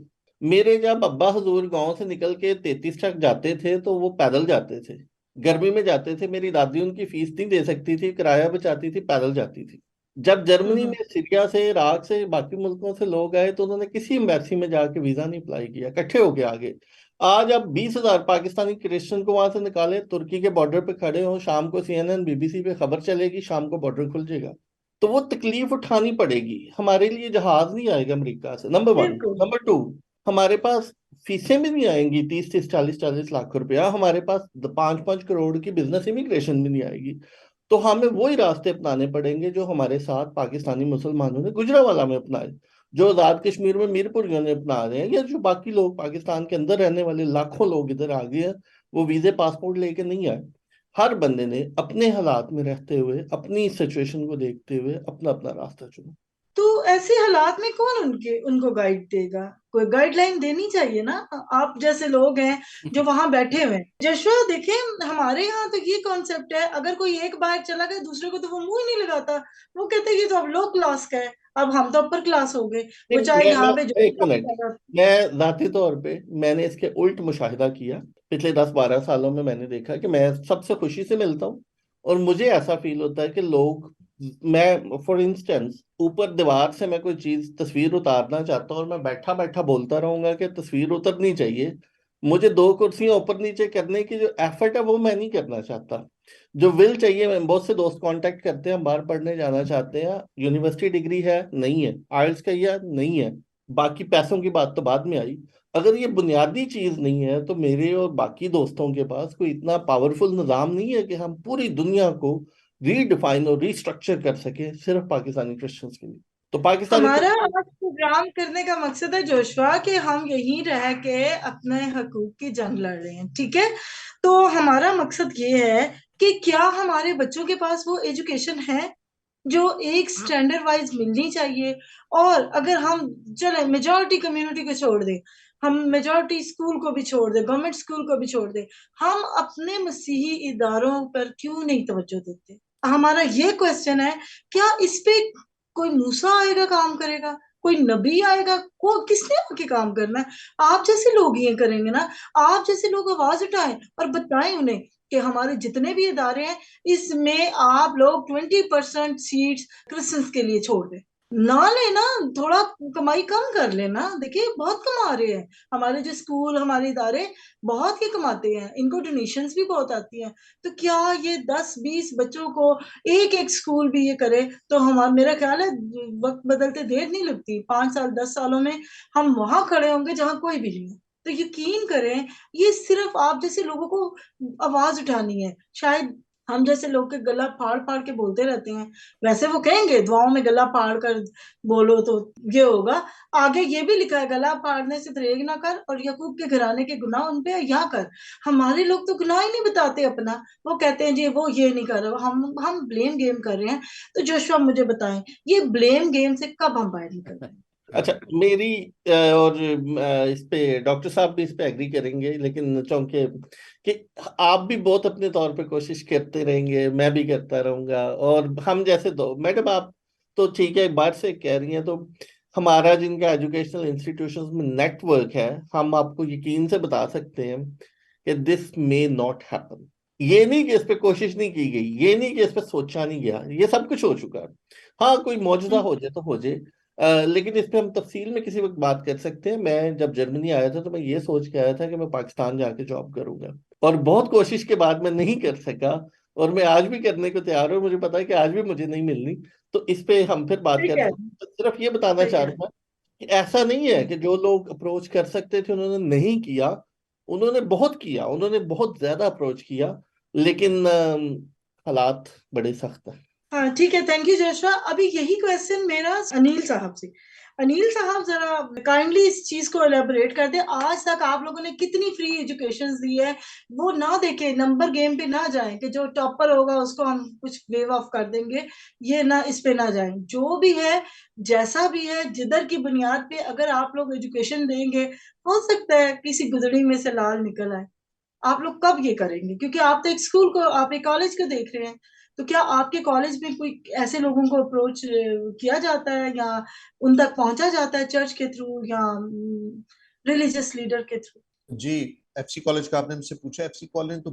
S5: मेरे जब अब्बा हजूर गांव से निकल के 33 तक जाते थे तो वो पैदल जाते थे, गर्मी में जाते थे। मेरी दादी उनकी फीस नहीं दे सकती थी, किराया बचाती थी, पैदल जाती थी। जब जर्मनी
S4: हम्म
S5: में सीरिया से, इराक से, बाकी मुल्कों से लोग आए तो उन्होंने किसी एम्बेसी में जाके वीजा नहीं अप्लाई किया, इकट्ठे होके आगे। आज आप 20,000 पाकिस्तानी क्रिश्चियन को वहां से निकाले, तुर्की के बॉर्डर पे खड़े हो, शाम को CNN BBC पे खबर चलेगी, शाम को बॉर्डर खुल जाएगा। तो वो तकलीफ उठानी पड़ेगी। हमारे लिए जहाज नहीं आएगा अमेरिका से, नंबर वन।
S4: बिल्कुल।
S5: नंबर टू, हमारे पास फीसें भी नहीं आएंगी 30-30 40-40 लाख रुपया। हमारे पास 5-5 करोड़ की बिजनेस इमिग्रेशन भी नहीं आएगी। तो हमें वही रास्ते अपनाने पड़ेंगे जो हमारे साथ पाकिस्तानी मुसलमानों ने गुजरांवाला में अपनाए, जो आजाद कश्मीर में मीरपुरियों ने अपना रहे हैं, या जो बाकी लोग पाकिस्तान के अंदर रहने वाले लाखों लोग इधर आ गए हैं, वो वीजे पासपोर्ट लेके नहीं आए। हर बंदे ने अपने हालात में रहते हुए, अपनी सिचुएशन को देखते हुए अपना अपना रास्ता चुना।
S4: तो ऐसे हालात में कौन उनको गाइड देगा, कोई गाइडलाइन देनी चाहिए ना। आप जैसे लोग हैं जो वहां बैठे हुए हैं। जशवा देखें, हमारे यहाँ तो ये कॉन्सेप्ट है, अगर कोई एक बार चला गया दूसरे को तो वो मुंह ही नहीं लगाता। वो कहते हैं ये तो अब लो क्लास का है, अब हम तो अपर क्लास हो गए, वो चाहे यहाँ पे जो
S5: एक मिनट, मैं जाती तौर पे मैंने इसके उल्ट मुशाहिदा किया। पिछले 10-12 सालों में मैंने देखा कि मैं सबसे खुशी से मिलता हूँ, और मुझे ऐसा फील होता है कि लोग, मैं फॉर इंस्टेंस ऊपर दीवार से मैं कोई चीज तस्वीर उतारना चाहता हूँ और मैं बैठा बैठा बोलता रहूंगा कि तस्वीर उतरनी चाहिए, मुझे 2 कुर्सियां ऊपर नीचे करने की जो एफर्ट है वो मैं नहीं करना चाहता। जो विल चाहिए, मैं बहुत से दोस्त कांटेक्ट करते हैं, हम बाहर पढ़ने जाना चाहते हैं, यूनिवर्सिटी डिग्री है नहीं है, आइल्स का या नहीं है, बाकी पैसों की बात तो बाद में आई। अगर ये बुनियादी चीज नहीं है तो मेरे और बाकी दोस्तों के पास कोई इतना पावरफुल निजाम नहीं है कि हम पूरी दुनिया को रीडिफाइन और रिस्ट्रक्चर कर सके सिर्फ पाकिस्तानी क्रिश्चियंस के लिए। तो पाकिस्तानी
S4: हमारा आज प्रोग्राम करने का मकसद है जोशवा कि हम यहीं रह के अपने हकूक की जंग लड़ रहे हैं, ठीक है। तो हमारा मकसद ये है कि क्या हमारे बच्चों के पास वो एजुकेशन है जो एक स्टैंडर्ड वाइज मिलनी चाहिए। और अगर हम चले मेजोरिटी कम्युनिटी को छोड़ दें, हम मेजोरिटी स्कूल को भी छोड़ दें, गवर्नमेंट स्कूल को भी छोड़ दें, हम अपने मसीही इदारों पर क्यों नहीं तवज्जो देते। हमारा ये क्वेश्चन है, क्या इस पे कोई मूसा आएगा काम करेगा, कोई नबी आएगा, को किसने आके काम करना है। आप जैसे लोग ये करेंगे ना, आप जैसे लोग आवाज उठाएं और बताएं उन्हें कि हमारे जितने भी इदारे हैं इसमें आप लोग 20% सीट्स क्रिश्चियंस के लिए छोड़ दें, ना लेना, थोड़ा कमाई कम कर लेना। देखिए बहुत कमा रहे हैं हमारे जो स्कूल, हमारे इदारे बहुत ही कमाते हैं, इनको डोनेशंस भी बहुत आती हैं। तो क्या ये 10-20 बच्चों को एक एक स्कूल भी ये करे तो हमारा, मेरा ख्याल है वक्त बदलते देर नहीं लगती, 5 साल 10 सालों में हम वहां खड़े होंगे जहां कोई भी नहीं है। तो यकीन करें, ये सिर्फ आप जैसे लोगों को आवाज उठानी है। शायद हम जैसे लोग के गला फाड़ फाड़ के बोलते रहते हैं, वैसे वो कहेंगे दुआओं में गला फाड़ कर बोलो तो ये होगा। आगे ये भी लिखा है, गला फाड़ने से तरेग ना कर और यकूब के घराने के गुनाह उन पे या कर। हमारे लोग तो गुनाह ही नहीं बताते अपना, वो कहते हैं जी वो ये नहीं कर रहा, हम ब्लेम गेम कर रहे हैं। तो जोशुआ मुझे बताएं, ये ब्लेम गेम से कब हम बाहर निकल रहे हैं।
S5: अच्छा, मेरी और इस पे डॉक्टर साहब भी इस पे एग्री करेंगे, लेकिन चूंकि कि आप भी बहुत अपने तौर पे कोशिश करते रहेंगे, मैं भी करता रहूंगा, और हम जैसे दो मैडम, आप तो ठीक है एक बार से कह रही हैं, तो हमारा जिनका एजुकेशनल इंस्टीट्यूशंस में नेटवर्क है, हम आपको यकीन से बता सकते हैं कि दिस मे नॉट हैपन। ये नहीं कि इस पे कोशिश नहीं की गई, ये नहीं कि इस पे सोचा नहीं गया, ये सब कुछ हो चुका है। हाँ, कोई मौजूदा हो जाए तो हो जाए, लेकिन इस पे हम तफसील में किसी वक्त बात कर सकते हैं। मैं जब जर्मनी आया था तो मैं ये सोच के आया था कि मैं पाकिस्तान जाके जॉब करूंगा, और बहुत कोशिश के बाद मैं नहीं कर सका, और मैं आज भी करने को तैयार हूँ, मुझे पता है कि आज भी मुझे नहीं मिलनी। तो इस पे हम फिर बात
S4: ठीक
S5: कर
S4: है,
S5: सकते हैं। तो सिर्फ ये बताना
S4: ठीक
S5: चाह
S4: है।
S5: रहा था ऐसा नहीं है कि जो लोग अप्रोच कर सकते थे उन्होंने नहीं किया, उन्होंने बहुत किया, उन्होंने बहुत ज्यादा अप्रोच किया, लेकिन हालात बड़े सख्त हैं।
S4: हाँ ठीक है, थैंक यू जोशुआ। अभी यही क्वेश्चन मेरा अनिल साहब से। अनिल साहब जरा काइंडली इस चीज को एलेबोरेट कर दे। आज तक आप लोगों ने कितनी फ्री एजुकेशन दी है, वो ना देखे, नंबर गेम पे ना जाए कि जो टॉपर होगा उसको हम कुछ वेव ऑफ कर देंगे, ये ना, इस पे ना जाए। जो भी है, जैसा भी है, जिधर की बुनियाद पे अगर आप लोग एजुकेशन देंगे, हो सकता है किसी गुदड़ी में से लाल निकल आए। आप लोग कब ये करेंगे? क्योंकि आप तो एक स्कूल को, आप एक कॉलेज को देख रहे हैं, तो क्या आपके कॉलेज में कोई ऐसे लोगों को अप्रोच किया जाता है, या उन तक पहुंचा जाता है चर्च के थ्रू या रिलीजियस लीडर के थ्रू?
S3: जी, एफसी कॉलेज का आपने मुझसे पूछा। एफसी कॉलेज ने तो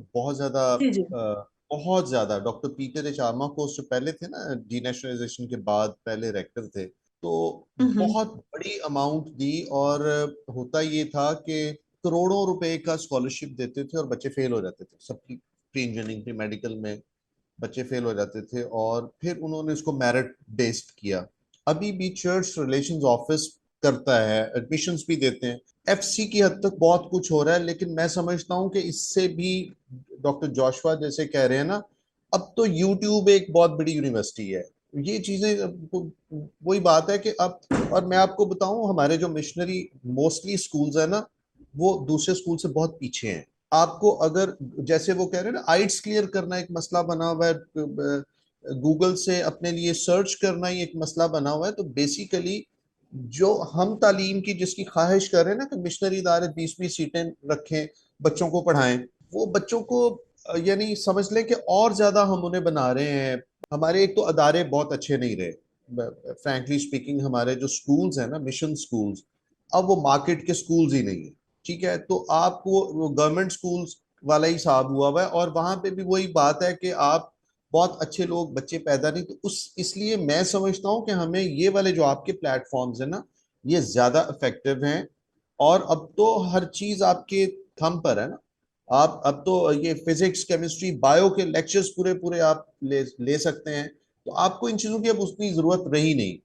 S4: जी जी।
S3: बहुत ज्यादा डॉक्टर पीटर एच आर्माकोस जो पहले थे ना, डीनेशनलाइजेशन के बाद पहले रेक्टर थे, तो
S4: हम्म
S3: बहुत बड़ी अमाउंट दी। और होता ये था कि करोड़ों रुपए का स्कॉलरशिप देते थे और बच्चे फेल हो जाते थे सबकी, प्री इंजीनियरिंग प्री मेडिकल में बच्चे फेल हो जाते थे, और फिर उन्होंने इसको मेरिट बेस्ड किया। अभी भी चर्च रिलेशंस ऑफिस करता है, एडमिशंस भी देते हैं। एफसी की हद तक बहुत कुछ हो रहा है, लेकिन मैं समझता हूँ कि इससे भी डॉक्टर जोशुआ जैसे कह रहे हैं ना, अब तो यूट्यूब एक बहुत बड़ी यूनिवर्सिटी है। ये चीजें वही बात है कि अब, और मैं आपको बताऊं, हमारे जो मिशनरी मोस्टली स्कूल्स है ना, वो दूसरे स्कूल से बहुत पीछे हैं। आपको अगर, जैसे वो कह रहे हैं ना, आइट्स क्लियर करना एक मसला बना हुआ है, गूगल से अपने लिए सर्च करना ही एक मसला बना हुआ है, तो बेसिकली जो हम तालीम की जिसकी ख्वाहिश कर रहे हैं ना कि मिशनरी इदारे 20-20 सीटें रखें, बच्चों को पढ़ाएं, वो बच्चों को यानी समझ लें कि और ज्यादा हम उन्हें बना रहे हैं। हमारे एक तो अदारे बहुत अच्छे नहीं रहे, फ्रैंकली स्पीकिंग। हमारे जो स्कूल्स हैं ना, मिशन स्कूल्स, अब वो मार्केट के स्कूल्स ही नहीं है। ठीक है, तो आपको गवर्नमेंट स्कूल्स वाला ही हिसाब हुआ है, और वहां पे भी वही बात है कि आप बहुत अच्छे लोग बच्चे पैदा नहीं, तो उस इसलिए मैं समझता हूं कि हमें ये वाले जो आपके प्लेटफॉर्म्स हैं ना, ये ज्यादा इफेक्टिव हैं। और अब तो हर चीज आपके थंब पर है ना। आप अब तो ये फिजिक्स केमिस्ट्री बायो के लेक्चर्स पूरे पूरे आप ले सकते हैं। तो आपको इन चीजों की अब उतनी जरूरत रही नहीं।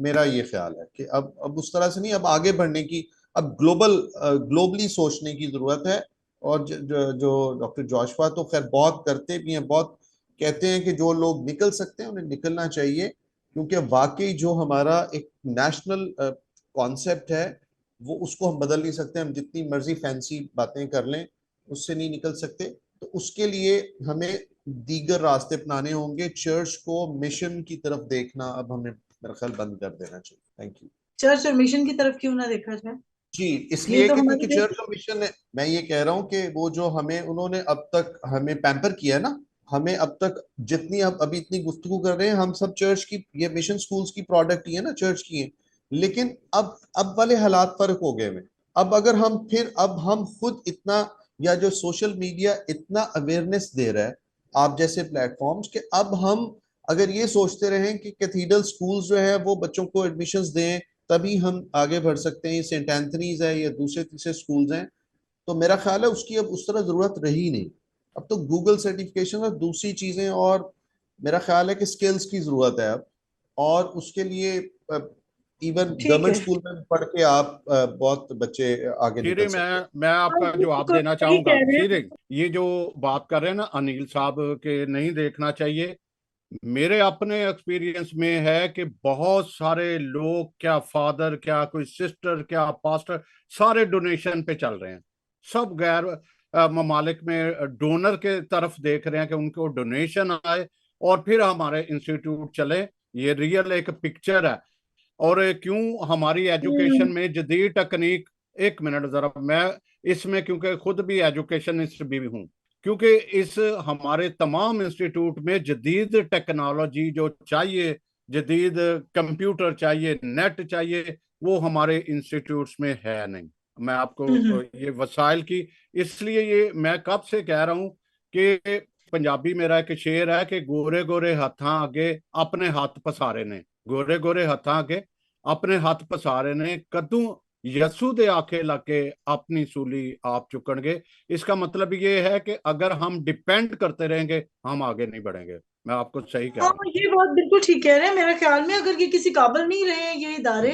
S3: मेरा ये ख्याल है कि अब उस तरह से नहीं, अब आगे बढ़ने की, अब ग्लोबली सोचने की जरूरत है। और जो डॉक्टर जोशवा तो खैर बहुत करते भी हैं, बहुत कहते हैं कि जो लोग निकल सकते हैं उन्हें निकलना चाहिए, क्योंकि वाकई जो हमारा एक नेशनल कॉन्सेप्ट है, वो उसको हम बदल नहीं सकते। हम जितनी मर्जी फैंसी बातें कर लें, उससे नहीं निकल सकते। तो उसके लिए हमें दीगर रास्ते अपनाने होंगे। चर्च को मिशन की तरफ देखना अब हमें मेरा ख्याल बंद कर देना चाहिए। Thank you.
S4: चर्च और मिशन की तरफ क्यों ना देखा जाए?
S3: जी,
S4: ये
S3: इसलिए
S4: तो
S3: कि
S4: हमारे
S3: क्योंकि चर्च और मिशन है, मैं ये कह रहा हूँ कि वो जो हमें उन्होंने अब तक हमें पैम्पर किया है ना, हमें अब तक जितनी, अब अभी इतनी गुफ्तगू कर रहे हैं, हम सब चर्च की, ये मिशन स्कूल्स की प्रोडक्ट ही है ना, चर्च की है। लेकिन अब वाले हालात फर्क हो गए हैं। अब अगर हम फिर, अब हम खुद इतना, या जो सोशल मीडिया इतना अवेयरनेस दे रहा है, आप जैसे प्लेटफॉर्म्स के, अब हम अगर ये सोचते रहें कि कैथीड्रल स्कूल्स जो है वो बच्चों को एडमिशंस दें, तभी हम आगे बढ़ सकते हैं, सेंट एंथनीज है या दूसरे तीसरे स्कूल्स हैं, तो मेरा ख्याल है उसकी अब उस तरह जरूरत रही नहीं। अब तो गूगल सर्टिफिकेशन और दूसरी चीजें, और मेरा ख्याल है कि स्किल्स की जरूरत है अब। और उसके लिए इवन
S4: ठीक
S3: गवर्नमेंट
S4: है।
S3: स्कूल में पढ़ के आप बहुत बच्चे आगे निकल
S1: शीरे,
S3: सकते हैं।
S1: मैं
S4: हाँ,
S1: आपका जवाब
S4: बिल्कुल
S1: देना
S4: सही
S1: चाहूंगा।
S4: कह रहे हैं।
S1: शीरे, ये जो बात कर रहे हैं ना अनिल साहब के नहीं देखना चाहिए, मेरे अपने एक्सपीरियंस में है कि बहुत सारे लोग, क्या फादर, क्या कोई सिस्टर, क्या पास्टर, सारे डोनेशन पे चल रहे हैं। सब गैर ममालिक में डोनर के तरफ देख रहे हैं कि उनको डोनेशन आए और फिर हमारे इंस्टीट्यूट चले। ये रियल एक पिक्चर है। और क्यों हमारी एजुकेशन
S4: हम्म
S1: में जदीद टेक्निक, एक मिनट जरा, मैं इसमें क्योंकि खुद भी एजुकेशनिस्ट भी हूँ, क्योंकि इस हमारे तमाम इंस्टीट्यूट में जदीद टेक्नोलॉजी जो चाहिए, जदीद कंप्यूटर चाहिए, नेट चाहिए, वो हमारे इंस्टीट्यूट्स में है नहीं। मैं आपको
S4: हम्म
S1: ये वसाइल की, इसलिए ये मैं कब से कह रहा हूँ कि पंजाबी मेरा एक शेर है कि गोरे गोरे हत्थां अगे अपने हाथ पसारे ने, गोरे गोरे हत्थां अगे अपने हाथ पसारे ने, कदू यसू दे आखे लाके अपनी सूली आप चुकणगे। इसका मतलब ये है कि अगर हम डिपेंड करते रहेंगे, हम आगे नहीं बढ़ेंगे। मैं आपको सही कह
S4: हाँ,
S1: रहा हूँ।
S4: ये बात बिल्कुल ठीक कह रहे हैं। मेरे ख्याल में अगर ये किसी काबिल नहीं रहे ये इदारे,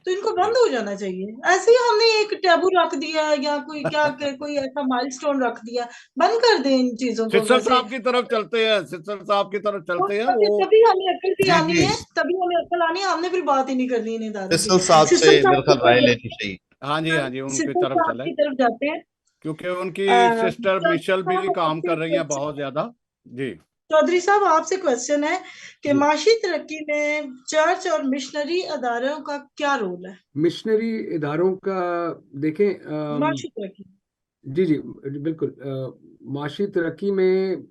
S4: तो इनको बंद हो जाना चाहिए। ऐसे ही हमने एक टैबू रख दिया या कोई क्या कोई ऐसा माइलस्टोन रख दिया, बंद कर दें इन चीजों को।
S1: सिस्टर
S4: वैसे
S1: साहब की तरफ चलते हैं, सिस्टर साहब की तरफ
S4: तो
S1: चलते हैं
S4: तभी
S1: वो।
S4: तभी हमें अक्ल भी
S3: जी
S4: आनी
S3: जी,
S4: है, तभी हमें अक्ल आनी है। हमने फिर बात ही नहीं करनी इन इदारों की।
S3: फैसल साहब से
S4: सिस्टम
S3: मेरे
S4: साहब की
S3: ख्याल राय
S4: तरफ,
S3: लेनी चाहिए।
S1: हाँ जी, हाँ जी, उनकी
S4: सिस्टम
S1: तरफ
S4: साहब
S1: चलें,
S4: की तरफ जाते हैं।
S1: क्योंकि उनकी सिस्टर
S4: चौधरी
S1: मिशेल भी
S4: साहब
S1: काम
S4: आपसे
S1: कर रही हैं
S4: क्वेश्चन,
S1: बहुत ज्यादा। जी
S4: चौधरी साहब आपसे क्वेश्चन है कि
S1: जी।
S4: माशी तरक्की में चर्च और मिशनरी अदारों का क्या रोल है?
S2: मिशनरी इदारों का देखें,
S4: माशी तरक्की।
S2: जी जी बिल्कुल, माशी तरक्की में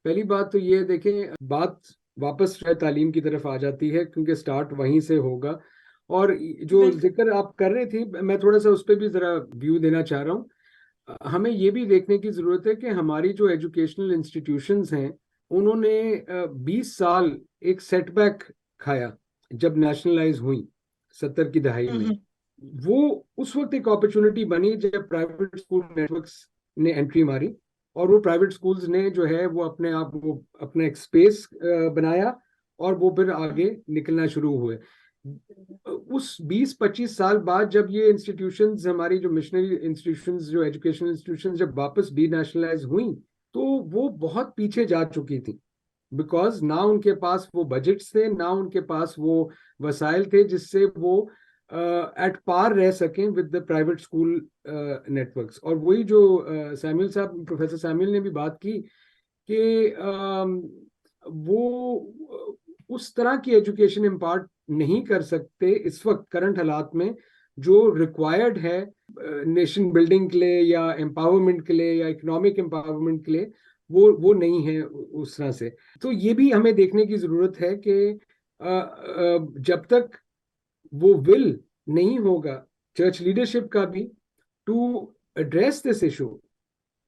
S2: पहली बात तो ये देखें, बात वापस शायद तालीम की तरफ आ जाती है क्योंकि स्टार्ट वहीं से होगा। और जो
S4: बिल्कुल।
S2: जिक्र आप कर रहे थी, मैं थोड़ा सा उस पर भी जरा व्यू देना चाह रहा हूँ। हमें ये भी देखने की जरूरत है कि हमारी जो एजुकेशनल इंस्टीट्यूशंस हैं उन्होंने 20 साल एक सेटबैक खाया जब नेशनलाइज हुई 70 की दहाई में। वो उस वक्त एक अपॉर्चुनिटी बनी जब प्राइवेट स्कूल नेटवर्क्स ने एंट्री मारी, और वो प्राइवेट स्कूल्स ने जो है वो अपने आप वो अपना एक स्पेस बनाया और वो फिर आगे निकलना शुरू हुए। उस 20-25 साल बाद जब ये इंस्टीट्यूशंस, हमारी जो मिशनरी इंस्टीट्यूशंस, जो एजुकेशनल इंस्टीट्यूशंस जब वापस डी नेशनलाइज हुई, तो वो बहुत पीछे जा चुकी थी। बिकॉज ना उनके पास वो बजट्स थे, ना उनके पास वो वसाइल थे जिससे वो एट पार रह सकें with the private school networks. और वही जो सैमुअल साहब, प्रोफेसर सैमुअल ने भी बात की कि वो उस तरह की एजुकेशन इम्पार्ट नहीं कर सकते इस वक्त करंट हालात में जो रिक्वायर्ड है नेशन बिल्डिंग के लिए या एम्पावरमेंट के लिए या इकोनॉमिक एम्पावरमेंट के लिए। वो नहीं है उस तरह से। तो ये भी हमें देखने की जरूरत है कि जब तक वो विल नहीं होगा चर्च लीडरशिप का भी टू एड्रेस दिस इशू,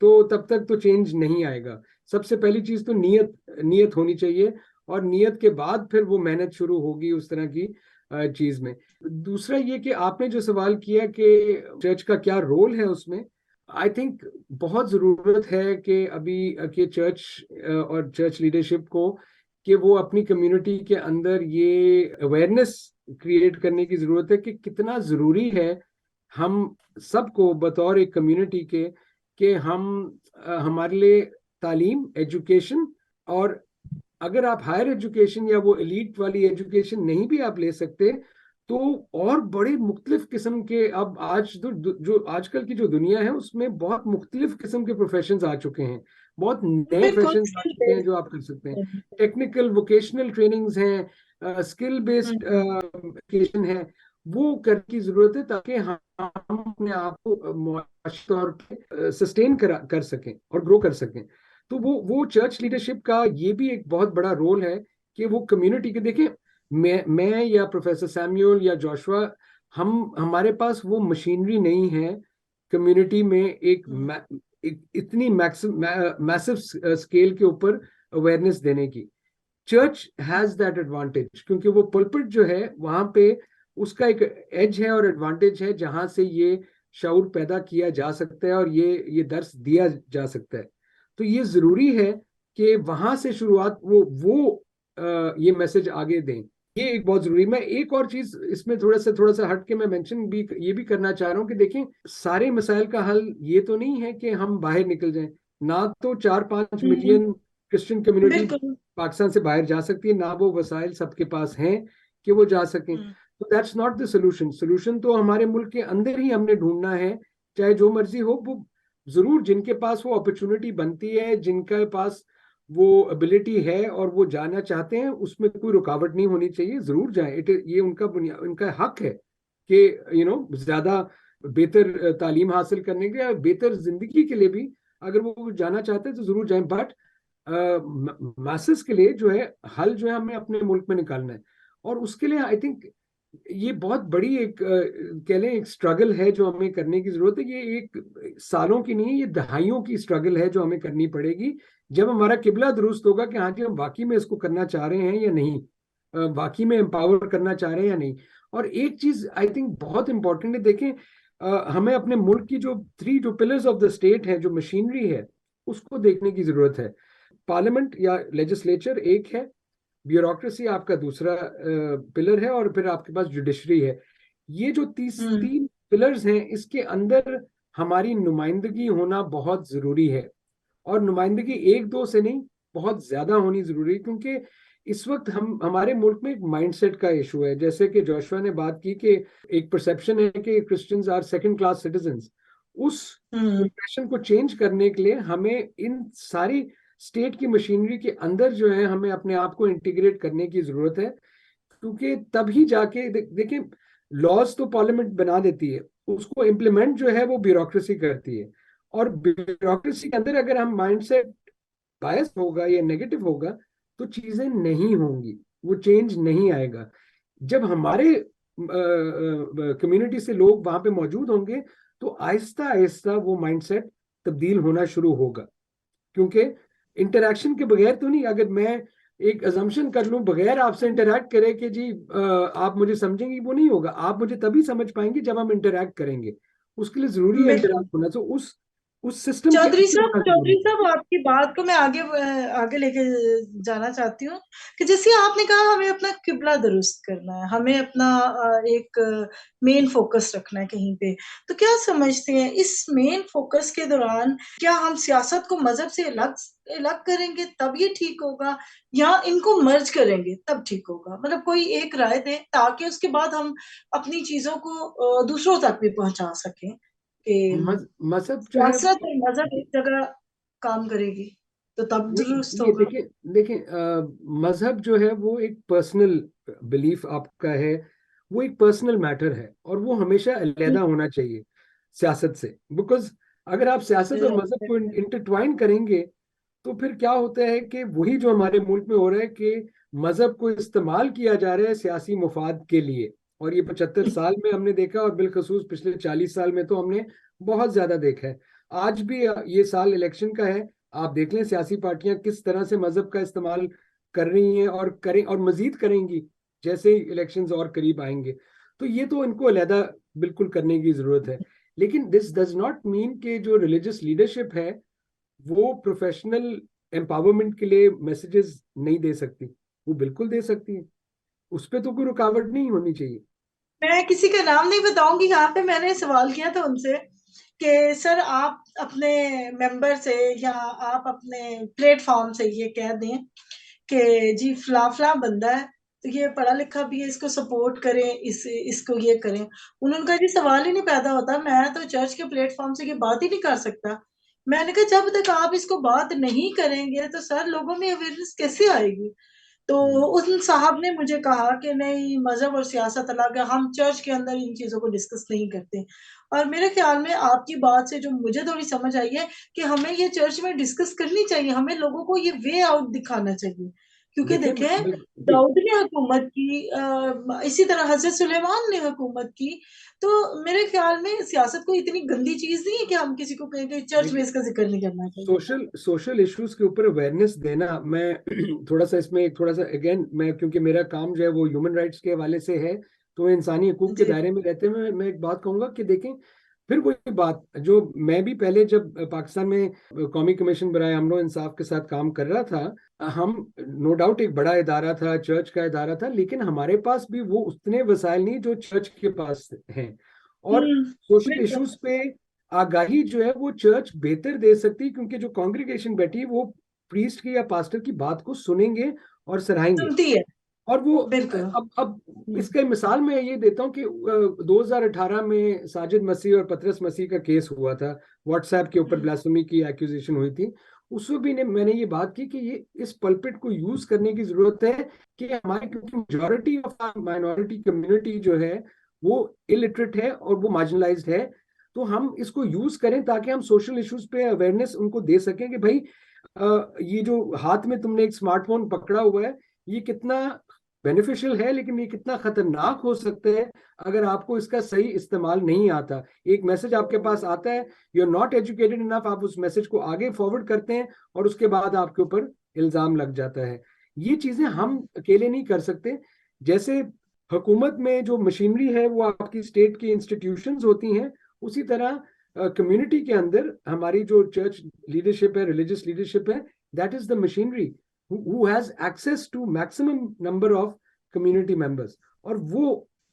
S2: तो तब तक तो चेंज नहीं आएगा। सबसे पहली चीज तो नीयत होनी चाहिए, और नीयत के बाद फिर वो मेहनत शुरू होगी उस तरह की चीज में। दूसरा ये कि आपने जो सवाल किया कि चर्च का क्या रोल है उसमें, आई थिंक बहुत जरूरत है कि अभी कि चर्च और चर्च लीडरशिप को कि वो अपनी कम्युनिटी के अंदर ये अवेयरनेस क्रिएट करने की जरूरत है कि कितना जरूरी है हम सबको बतौर एक कम्युनिटी के कि हम हमारे लिए तालीम, एजुकेशन, और अगर आप हायर एजुकेशन या वो एलीट वाली एजुकेशन नहीं भी आप ले सकते, तो और बड़े मुख्तलिफ किस्म के, अब आज जो आजकल की जो दुनिया है उसमें बहुत मुख्तलिफ किस्म के प्रोफेशंस आ चुके हैं, बहुत नए
S4: बिल्कुल
S2: प्रोफेशंस आ चुके हैं जो आप कर सकते हैं। टेक्निकल वोकेशनल ट्रेनिंग्स हैं, स्किल बेस्ड एजुकेशन है, वो करने की जरूरत है ताकि हम अपने आप को मुआशी तौर पे सस्टेन कर सकें और ग्रो कर सकें। तो वो चर्च लीडरशिप का ये भी एक बहुत बड़ा रोल है कि वो कम्युनिटी के, देखें मैं या प्रोफेसर सैमुअल या जोशुआ, हमारे पास वो मशीनरी नहीं है कम्युनिटी में एक इतनी मैसिव स्केल के ऊपर अवेयरनेस देने की। चर्च हैज दैट एडवांटेज क्योंकि वो पुलपिट जो है वहां पे उसका एक एज है और एडवांटेज है जहां से ये शऊर पैदा किया जा सकता है और ये दर्स दिया जा सकता है। तो ये जरूरी है कि वहां से शुरुआत वो ये मैसेज आगे दें। ये एक बहुत जरूरी। मैं एक और चीज इसमें थोड़ा सा हट के मैं मेंशन भी ये भी करना चाह रहा हूँ कि देखें, सारे मसाइल का हल ये तो नहीं है कि हम बाहर निकल जाएं। ना तो 4-5 मिलियन क्रिश्चियन कम्युनिटी
S4: बिल्कुल।
S2: पाकिस्तान से बाहर जा सकती है, ना वो वसाइल सबके पास हैं कि वो जा सकें। तो that's not the solution. Solution तो हमारे मुल्क के अंदर ही हमने ढूंढना है, चाहे जो मर्जी हो। वो जरूर जिनके पास वो अपॉर्चुनिटी बनती है, जिनके पास वो एबिलिटी है और वो जाना चाहते हैं, उसमें कोई रुकावट नहीं होनी चाहिए, जरूर जाएं। ये उनका हक है कि ज्यादा बेहतर तालीम हासिल करने के या बेहतर जिंदगी के लिए भी अगर वो जाना चाहते हैं तो जरूर जाएं। बट मैसेज के लिए जो है हल जो है हमें अपने मुल्क में निकालना है, और उसके लिए आई थिंक ये बहुत बड़ी एक कह लें एक स्ट्रगल है जो हमें करने की जरूरत है। ये एक सालों की नहीं है, ये दहाइयों की स्ट्रगल है जो हमें करनी पड़ेगी जब हमारा किबला दुरुस्त होगा कि हाँ जी हम वाकई में इसको करना चाह रहे हैं या नहीं, वाकई में एम्पावर करना चाह रहे हैं या नहीं। और एक चीज आई थिंक बहुत इंपॉर्टेंट है, देखें हमें अपने मुल्क की जो पिलर्स ऑफ द स्टेट है, जो मशीनरी है, उसको देखने की जरूरत है। पार्लियामेंट या लेजिस्लेचर एक है, ब्यूरोक्रेसी आपका दूसरा पिलर है, और फिर आपके पास जुडिशरी है। ये जो तीन पिलर्स हैं, इसके अंदर हमारी नुमाइंदगी होना बहुत जरूरी है। और नुमाइंदगी एक दो से नहीं, बहुत ज्यादा होनी जरूरी है, क्योंकि इस वक्त हमारे मुल्क में एक माइंडसेट का इशू है। जैसे कि जोशुआ ने बात की कि एक परसेप्शन है कि Christians are second class citizens. उस इम्प्रेशन को चेंज करने के लिए हमें इन सारी स्टेट की मशीनरी के अंदर जो है हमें अपने आप को इंटीग्रेट करने की जरूरत है, क्योंकि तभी जाके देखिए, लॉज तो पार्लियामेंट बना देती है, उसको इम्प्लीमेंट जो है वो ब्यूरोक्रेसी करती है। और ब्यूरोक्रेसी के अंदर अगर हम माइंडसेट बायस होगा या नेगेटिव होगा तो चीजें नहीं होंगी, वो चेंज नहीं आएगा। जब हमारे कम्युनिटी से लोग वहां पे मौजूद होंगे तो आहिस्ता आहिस्ता वो माइंडसेट तब्दील होना शुरू होगा। क्योंकि इंटरैक्शन के बगैर तो नहीं, अगर मैं एक अजम्पशन कर लूं बगैर आपसे इंटरैक्ट करे कि जी आप मुझे समझेंगे, वो नहीं होगा। आप मुझे तभी समझ पाएंगे जब हम इंटरैक्ट करेंगे। उसके लिए जरूरी है
S4: बिल्कुल।
S2: इंटरैक्ट होना। तो उस सिस्टम के
S4: चौधरी
S2: अंदर
S4: साहब,
S2: होना जरूरी है।
S4: आपकी बात को मैं आगे लेके जाना चाहती हूँ कि जैसे आपने कहा हमें अपना किबला दुरुस्त करना है, हमें अपना एक मेन फोकस रखना है कहीं पे। तो क्या समझते हैं इस मेन फोकस के दौरान क्या हम सियासत को मजहब से अलग अलग करेंगे तब ये ठीक होगा, या इनको मर्ज करेंगे तब ठीक होगा? मतलब कोई एक राय दें ताकि उसके बाद हम अपनी चीजों को दूसरों तक भी पहुंचा सकें कि
S2: मजहब जो है
S4: सियासत और मजहब एक जगह काम करेगी तो तब
S2: नहीं,
S4: दुरुस्त
S2: ये
S4: होगा।
S2: देखिए मजहब जो है वो एक पर्सनल बिलीफ आपका है, वो एक पर्सनल मैटर है, और वो हमेशा अलहदा होना चाहिए सियासत से। बिकॉज अगर आप सियासत और मजहब को इंटरट्वाइन करेंगे तो फिर क्या होता है कि वही जो हमारे मुल्क में हो रहा है कि मजहब को इस्तेमाल किया जा रहा है सियासी मुफाद के लिए। और ये 75 साल में हमने देखा, और बिलखसूस पिछले 40 साल में तो हमने बहुत ज्यादा देखा है। आज भी ये साल इलेक्शन का है, आप देख लें सियासी पार्टियां किस तरह से मजहब का इस्तेमाल कर रही हैं और करें और मजीद करेंगी जैसे इलेक्शंस और करीब आएंगे। तो ये तो इनको अलहदा बिल्कुल करने की जरूरत है। लेकिन दिस डज नॉट मीन कि जो रिलीजियस लीडरशिप है वो प्रोफेशनल एम्पावरमेंट के लिए मैसेजेस नहीं दे सकती। वो बिल्कुल दे सकती है, उस पर तो कोई रुकावट नहीं होनी चाहिए।
S4: मैं किसी का नाम नहीं बताऊंगी, यहाँ पे मैंने सवाल किया था उनसे कि सर आप अपने मेंबर से या आप अपने प्लेटफॉर्म से ये कह दें कि जी फला फला बंदा है तो ये पढ़ा लिखा भी है, इसको सपोर्ट करें, इसको ये करें। उन्होंने कहा जी सवाल ही नहीं पैदा होता, मैं तो चर्च के प्लेटफॉर्म से ये बात ही नहीं कर सकता। मैंने कहा जब तक आप इसको बात नहीं करेंगे तो सर लोगों में अवेयरनेस कैसे आएगी? तो उन साहब ने मुझे कहा कि नहीं, मजहब और सियासत अलग है, हम चर्च के अंदर इन चीजों को डिस्कस नहीं करते। और मेरे ख्याल में आपकी बात से जो मुझे थोड़ी समझ आई है कि हमें ये चर्च में डिस्कस करनी चाहिए, हमें लोगों को ये वे आउट दिखाना चाहिए। क्योंकि
S2: देखिए
S4: देखें,
S2: जी,
S4: दाऊद ने हुकूमत की, इसी तरह हजरत सुलेमान ने हुकूमत की। तो मेरे ख्याल में सियासत कोई इतनी गंदी चीज नहीं है कि हम किसी को कहें कि चर्च में
S2: देखिए
S4: इसका जिक्र नहीं करना चाहिए।
S2: सोशल इश्यूज के ऊपर अवेयरनेस देना, मैं थोड़ा सा इसमें थोड़ा सा अगेन, मैं क्योंकि मेरा काम जो है वो ह्यूमन राइट्स के हवाले से है, तो इंसानी हकूक के
S4: जी
S2: दायरे में रहते हुए मैं एक बात कहूंगा कि देखें, फिर वही बात जो मैं भी पहले जब पाकिस्तान में कौमी कमीशन बराए अमन और इंसाफ के साथ काम कर रहा था, हम नो डाउट एक बड़ा इदारा था, चर्च का इदारा था, लेकिन हमारे पास भी वो उतने वसाइल नहीं जो चर्च के पास हैं। और सोशल
S4: बिल्कुल
S2: इश्यूज पे आगाही जो है वो चर्च बेहतर दे सकती है, क्योंकि जो कांग्रीगेशन बैठी है वो प्रीस्ट की या पास्टर की बात को सुनेंगे और सराहेंगे।
S4: सुनती है।
S2: और वो
S4: बिल्कुल।
S2: अब इसका मिसाल मैं ये देता हूँ कि 2018 में साजिद मसीह और पतरस मसीह का केस हुआ था, व्हाट्सएप के ऊपर ब्लास्फेमी की एक्यूजेशन हुई थी। उसमें भी मैंने ये बात की कि ये इस पल्पिट को यूज करने की जरूरत है कि हमारी, क्योंकि मेजोरिटी ऑफ माइनॉरिटी कम्युनिटी जो है वो इलिटरेट है और वो मार्जिनलाइज्ड है। तो हम इसको यूज करें ताकि हम सोशल इश्यूज पे अवेयरनेस उनको दे सकें कि भाई ये जो हाथ में तुमने एक स्मार्टफोन पकड़ा हुआ है ये कितना बेनिफिशियल है, लेकिन ये कितना खतरनाक हो सकता है अगर आपको इसका सही इस्तेमाल नहीं आता। एक मैसेज आपके पास आता है, you are not educated enough, आप उस मैसेज को आगे फॉरवर्ड करते हैं और उसके बाद आपके ऊपर इल्जाम लग जाता है। ये चीजें हम अकेले नहीं कर सकते। जैसे हुकूमत में जो मशीनरी है वो आपकी स्टेट की इंस्टीट्यूशंस होती हैं, उसी तरह कम्युनिटी के अंदर हमारी जो चर्च लीडरशिप है, रिलीजियस लीडरशिप है, that is the machinery who has access to maximum number of community members। और वो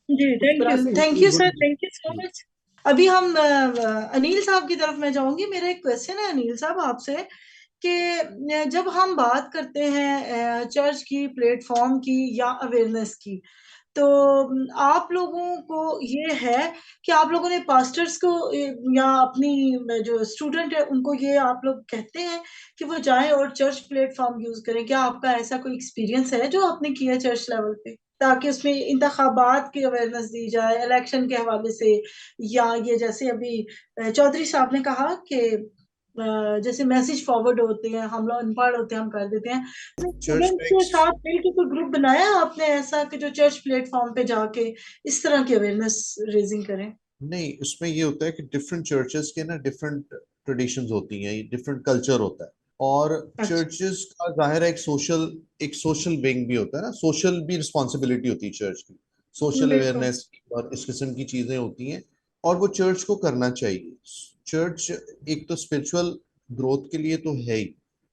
S4: जी,
S2: उस तरह से
S4: थैंक यू सर,
S2: जी
S4: थैंक यू सो मच। अभी हम अनिल साहब की तरफ मैं जाऊंगी। मेरा एक क्वेश्चन है अनिल साहब आपसे कि जब हम बात करते हैं चर्च की, प्लेटफॉर्म की या अवेयरनेस की, तो आप लोगों को ये है कि आप लोगों ने पास्टर्स को या अपनी जो स्टूडेंट है उनको ये आप लोग कहते हैं कि वो जाएं और चर्च प्लेटफॉर्म यूज करें? क्या आपका ऐसा कोई एक्सपीरियंस है जो आपने किया चर्च लेवल पे, ताकि उसमें इंतखाबात की अवेयरनेस दी जाए इलेक्शन के हवाले से, या ये जैसे अभी चौधरी साहब ने कहा कि जैसे मैसेज फॉरवर्ड होते हैं, हम लोग अनपढ़ होते हैं, हम कर देते हैं,
S3: चर्च
S4: स्टूडेंट्स
S3: का
S4: के
S3: एक
S4: साथ मिलकर कोई ग्रुप बनाया आपने ऐसा कि जो चर्च प्लेटफॉर्म पे जाके इस तरह की अवेयरनेस रेजिंग करें?
S3: नहीं, उसमें ये होता है कि डिफरेंट चर्चेस के ना डिफरेंट ट्रेडिशंस होती हैं, डिफरेंट कल्चर होता है। और
S4: अच्छा।
S3: चर्चेस का जाहिर है एक सोशल विंग भी होता है ना, सोशल भी रिस्पॉन्सिबिलिटी होती है चर्च की, सोशल
S4: बिल्कुल।
S3: अवेयरनेस और इस किस्म की चीजें होती हैं। और वो चर्च को करना चाहिए। चर्च एक तो स्पिरिचुअल ग्रोथ के लिए तो है ही,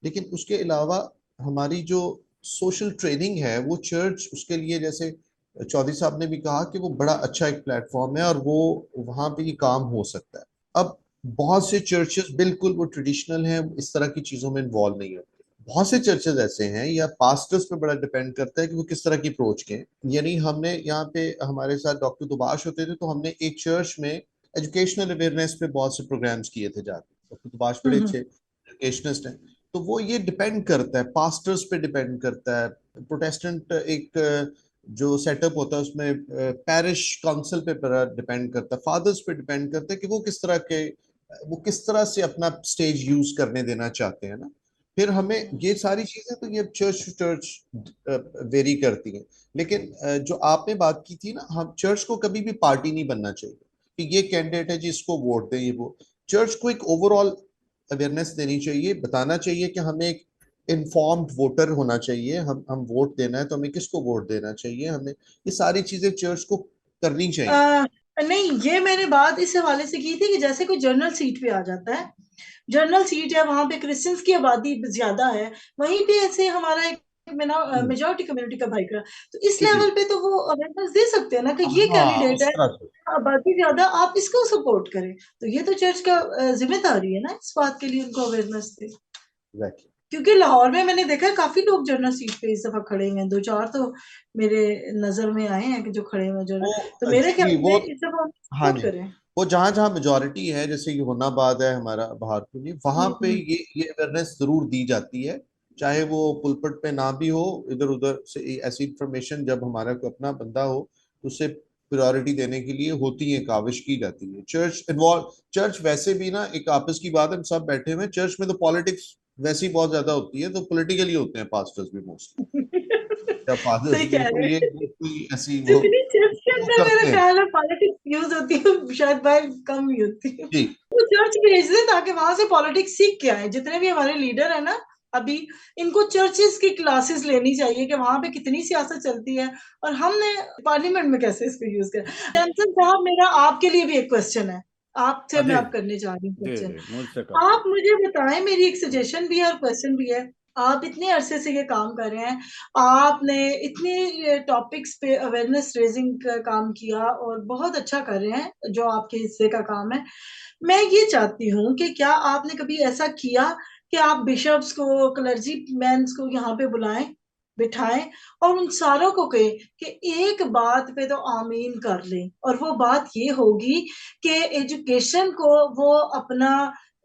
S3: लेकिन उसके अलावा हमारी जो सोशल ट्रेनिंग है वो चर्च उसके लिए, जैसे चौधरी साहब ने भी कहा कि वो बड़ा अच्छा एक प्लेटफॉर्म है और वो वहां पे ये काम हो सकता है। अब बहुत से चर्चेस बिल्कुल वो ट्रेडिशनल हैं, इस तरह की चीजों में इन्वॉल्व नहीं होते। बहुत से चर्चेस ऐसे हैं, या पास्टर्स पे बड़ा डिपेंड करता है कि वो किस तरह की अप्रोच के हैं। यानी हमने यहाँ पे हमारे साथ डॉक्टर दुबाश होते थे, तो हमने एक चर्च में एजुकेशनल अवेयरनेस पे बहुत से प्रोग्राम्स किए थे जाके। डॉक्टर दुबाश बड़े
S4: हम्म।
S3: अच्छे एजुकेशनिस्ट हैं। तो वो ये डिपेंड करता है, पास्टर्स पे डिपेंड करता है। प्रोटेस्टेंट एक जो सेटअप होता है उसमें पैरिश काउंसिल पे डिपेंड करता है, फादर्स पे डिपेंड करता है कि वो किस तरह से अपना स्टेज यूज करने देना चाहते हैं ना। फिर हमें ये सारी चीजें तो ये चर्च टू चर्च वेरी करती हैं। लेकिन जो आपने बात की थी ना, हम चर्च को कभी भी पार्टी नहीं बनना चाहिए कि ये कैंडिडेट है जिसको वोट दें, ये वो। चर्च को एक ओवरऑल अवेयरनेस देनी चाहिए, बताना चाहिए कि हमें एक इन्फॉर्म्ड वोटर होना चाहिए। हम वोट देना है तो हमें किसको वोट देना चाहिए, हमें ये सारी चीजें चर्च को करनी चाहिए।
S4: नहीं, ये मैंने बात इस हवाले से की थी कि जैसे कोई जनरल सीट पे आ जाता है, जनरल सीट है, वहां पे क्रिश्चियंस की आबादी ज्यादा है, वहीं पे ऐसे हमारा एक मेजोरिटी कम्युनिटी का भाई का, तो इस
S3: जी जी।
S4: लेवल पे तो वो अवेयरनेस दे सकते हैं ना कि ये
S3: हाँ,
S4: कैंडिडेट
S3: उस
S4: है,
S3: तरह से।
S4: आबादी ज्यादा, आप इसको सपोर्ट करें। तो ये तो चर्च का जिम्मेदारी है ना इस बात के लिए उनको अवेयरनेस दे।
S3: एग्जैक्टली।
S4: क्योंकि लाहौर में मैंने देखा है काफी लोग जनरल सीट पे इस दफा खड़े हुए हैं, दो चार तो मेरे नजर में आए हैं कि जो खड़े हुए जनरल। तो मेरे
S3: जी
S4: ख्याल
S3: वो,
S4: में इस दफा
S3: हाँ
S4: सपोर्ट
S3: जी,
S4: करें।
S3: वो जहाँ जहाँ मेजोरिटी है, जैसे कि होनाबाद है हमारा बहारपुर, वहां पे
S4: हम्म।
S3: ये अवेयरनेस जरूर दी जाती है। चाहे वो पुलपट पे ना भी हो, इधर उधर से ऐसी इंफॉर्मेशन जब हमारा कोई अपना बंदा हो तो उसे प्रायोरिटी देने के लिए होती है, काविश की जाती है। चर्च वैसे भी ना, एक आपस की बात है, हम सब बैठे हुए हैं चर्च में, तो पॉलिटिक्स वैसी बहुत ज्यादा होती है, तो पॉलिटिकली होते हैं पास्टर्स भी मोस्टली, या फादर्स
S4: सही
S3: भी,
S4: कह
S3: तो
S4: रहे
S3: ये
S4: हैं।
S3: कोई ऐसी
S4: जितनी चर्च के
S3: वो
S4: अंदर मेरा
S3: करते हैं।
S4: ख्याल है पॉलिटिक्स यूज होती है, शायद बाहर कम ही होती है।
S3: जी
S4: वो चर्च भेज दे ताकि वहां से पॉलिटिक्स सीख के आए। जितने भी हमारे लीडर है ना अभी, इनको चर्चेस की क्लासेस लेनी चाहिए कि वहां पे कितनी सियासत चलती है और हमने पार्लियामेंट में कैसे इसको यूज किया। सैमसन साहब, मेरा आपके लिए भी एक क्वेश्चन है, आपसे मैं
S1: जी
S4: आप करने जा रही हूँ
S1: जी
S4: क्वेश्चन।
S1: जी, मुझसे कर
S4: आप
S1: सकते।
S4: मुझे बताएं, मेरी एक सजेशन भी है और क्वेश्चन भी है। आप इतने अरसे से ये काम कर रहे हैं, आपने इतने टॉपिक्स पे अवेयरनेस रेजिंग का काम किया और बहुत अच्छा कर रहे हैं जो आपके हिस्से का काम है। मैं ये चाहती हूँ कि क्या आपने कभी ऐसा किया कि आप बिशप्स को, क्लर्जी मैंस को यहाँ पे बुलाएं, बिठाएं और उन सारों को कहें कि एक बात पे तो आमीन कर लें, और वो बात ये होगी कि एजुकेशन को वो अपना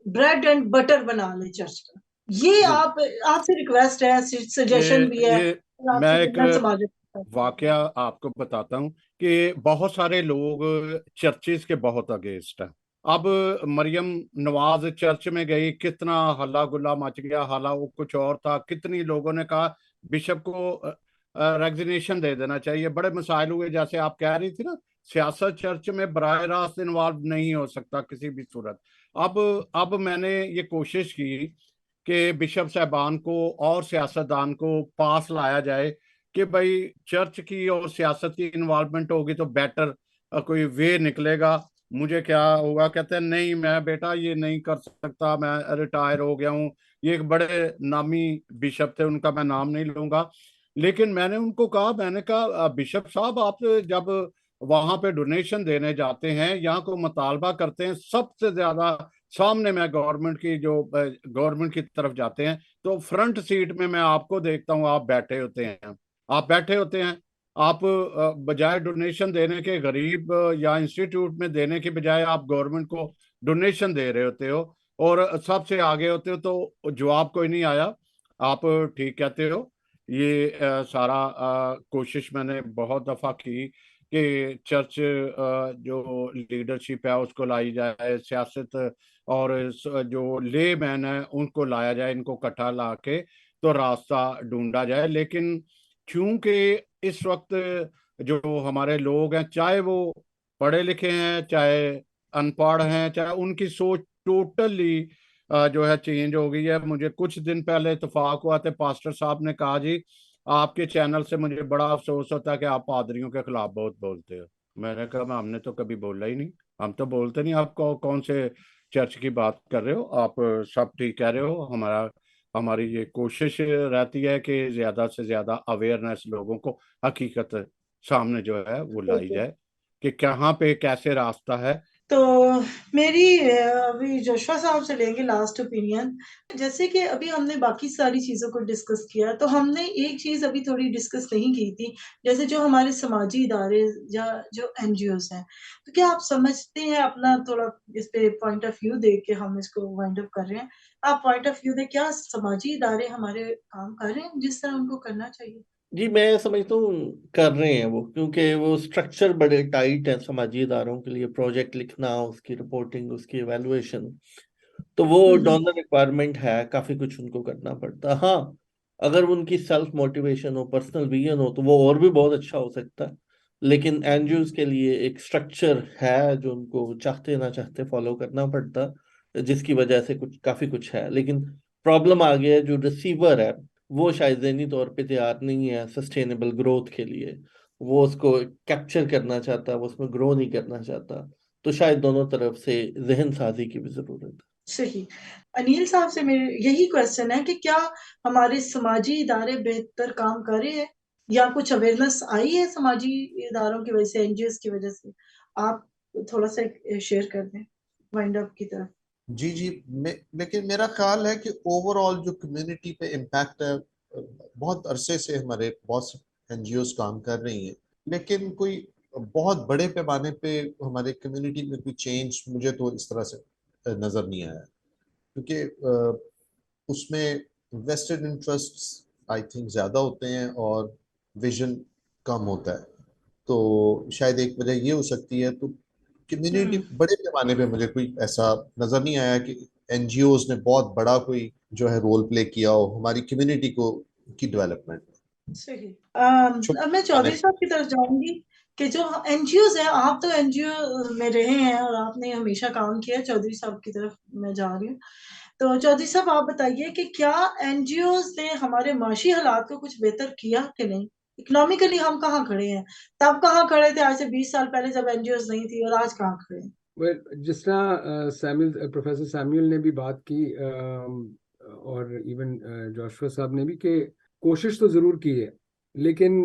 S4: ब्रेड एंड बटर बना ले चर्च का। ये
S1: जी,
S4: आप, आपसे रिक्वेस्ट है, सजेशन भी है,
S1: ये
S4: और
S1: मैं
S4: आपसे
S1: एक
S4: जितना समाज
S1: वाकया आपको बताता हूँ कि बहुत सारे लोग चर्चिस के बहुत अगेंस्ट हैं। अब मरियम नवाज चर्च में गई, कितना हल्ला गुल्ला मच गया, हाला वो कुछ और था, कितनी लोगों ने कहा बिशप को रेजिग्नेशन दे देना चाहिए, बड़े मसाइल हुए। जैसे आप कह रही थी ना, सियासत चर्च में बराह रास्त इन्वॉल्व नहीं हो सकता किसी भी सूरत। अब मैंने ये कोशिश की कि बिशप साहबान को और सियासतदान को पास लाया जाए कि भाई चर्च की और सियासत की इन्वॉल्वमेंट होगी तो बेटर कोई वे निकलेगा। मुझे क्या होगा, कहते हैं नहीं मैं बेटा ये नहीं कर सकता, मैं रिटायर हो गया हूँ। ये एक बड़े नामी बिशप थे, उनका मैं नाम नहीं लूंगा, लेकिन मैंने उनको कहा, मैंने कहा बिशप साहब आप जब वहां पे डोनेशन देने जाते हैं, यहाँ को मुतालबा करते हैं, सबसे ज्यादा सामने में गवर्नमेंट की तरफ जाते हैं, तो फ्रंट सीट में मैं आपको देखता हूँ, आप बैठे होते हैं, आप बैठे होते हैं। आप बजाय डोनेशन देने के, गरीब या इंस्टीट्यूट में देने के बजाय आप गवर्नमेंट को डोनेशन दे रहे होते हो और सबसे आगे होते हो, तो जवाब कोई नहीं आया। आप ठीक कहते हो। ये सारा कोशिश मैंने बहुत दफा की कि चर्च जो लीडरशिप है उसको लाई जाए, सियासत और जो ले मैन है उनको लाया जाए, इनको इकट्ठा ला के तो रास्ता ढूंढा जाए। लेकिन क्योंकि इस वक्त जो हमारे लोग हैं, चाहे वो पढ़े लिखे हैं चाहे अनपढ़ हैं, चाहे उनकी सोच टोटली जो है चेंज हो गई है। मुझे कुछ दिन पहले इत्तेफाक हुआ थे, पास्टर साहब ने कहा जी आपके चैनल से मुझे बड़ा अफसोस होता है कि आप पादरियों के खिलाफ बहुत बोलते हो। मैंने कहा हमने तो कभी बोला ही नहीं, हम तो बोलते नहीं। आप कौन से चर्च की बात कर रहे हो? आप सब ठीक कह रहे हो। हमारी ये कोशिश रहती है कि ज्यादा से ज्यादा अवेयरनेस लोगों को हकीकत सामने जो है वो लाई जाए कि कहाँ पे कैसे रास्ता है।
S4: तो मेरी अभी जोशवा साहब से लेंगे लास्ट ओपिनियन। जैसे कि अभी हमने बाकी सारी चीजों को डिस्कस किया, तो हमने एक चीज अभी थोड़ी डिस्कस नहीं की थी, जैसे जो हमारे समाजी इदारे या जो एनजीओज हैं। तो क्या आप समझते हैं, अपना थोड़ा इस पे पॉइंट ऑफ व्यू दे के हम इसको वाइंड अप कर रहे हैं, आप पॉइंट ऑफ व्यू दे, क्या समाजी इदारे हमारे काम कर रहे हैं जिस तरह उनको करना चाहिए?
S5: जी, मैं समझता हूँ कर रहे हैं वो, क्योंकि वो स्ट्रक्चर बड़े टाइट है समाजी इदारों के लिए, प्रोजेक्ट लिखना, उसकी रिपोर्टिंग, उसकी एवेलुएशन, तो वो डोनर रिक्वायरमेंट है, काफी कुछ उनको करना पड़ता है। हाँ, अगर उनकी सेल्फ मोटिवेशन हो, पर्सनल विजन हो, तो वो और भी बहुत अच्छा हो सकता है। लेकिन एनजीओज के लिए एक स्ट्रक्चर है जो उनको चाहते ना चाहते फॉलो करना पड़ता, जिसकी वजह से काफी कुछ है। लेकिन प्रॉब्लम आ गया है, जो रिसीवर है वो शायद ज़हनी तौर पे तैयार नहीं है सस्टेनेबल ग्रोथ के लिए, वो उसको कैप्चर करना चाहता, वो उसमें ग्रो नहीं करना चाहता। तो शायद दोनों तरफ से जहन साजी की भी जरूरत है।
S4: सही। अनिल साहब से मेरे यही क्वेश्चन है कि क्या हमारे समाजी इदारे बेहतर काम कर रहे हैं, या कुछ अवेयरनेस आई है समाजी इदारों की वजह से, एनजीओ की वजह से? आप थोड़ा सा शेयर कर दें वाइंड अप की तरफ।
S3: जी जी, लेकिन मेरा ख्याल है कि ओवरऑल जो कम्युनिटी पे इम्पैक्ट है, बहुत अरसे से हमारे बहुत एनजीओज काम कर रही हैं, लेकिन कोई बहुत बड़े पैमाने पे हमारे कम्युनिटी में कोई चेंज मुझे तो इस तरह से नजर नहीं आया, क्योंकि उसमें वेस्टेड इंटरेस्ट्स आई थिंक ज़्यादा होते हैं और विजन कम होता है। तो शायद एक वजह ये हो सकती है। तो कम्युनिटी बड़े पैमाने पे मुझे कोई ऐसा नज़र नहीं आया कि एनजीओज ने बहुत बड़ा कोई जो है रोल प्ले किया हो हमारी कम्युनिटी को की डेवलपमेंट में।
S4: सही।
S3: छोटे
S4: अब मैं
S3: पैमाने
S4: चौधरी साहब की तरफ जाऊंगी कि जो एनजीओज हैं, आप तो एनजीओ में रहे हैं और आपने हमेशा काम किया है। चौधरी साहब की तरफ मैं जा रही हूँ। तो चौधरी साहब आप बताइए कि क्या एनजीओज ने हमारे माशी हालात को कुछ बेहतर किया कि नहीं? इकोनॉमिकली हम कहाँ खड़े हैं? तब कहाँ खड़े थे आज से 20 साल पहले जब एनजीओज नहीं थी, और आज कहाँ खड़े हैं?
S2: जिस तरह प्रोफेसर सैमुअल ने भी बात की, और इवन जोशुआ साहब ने भी, कि कोशिश तो जरूर की है, लेकिन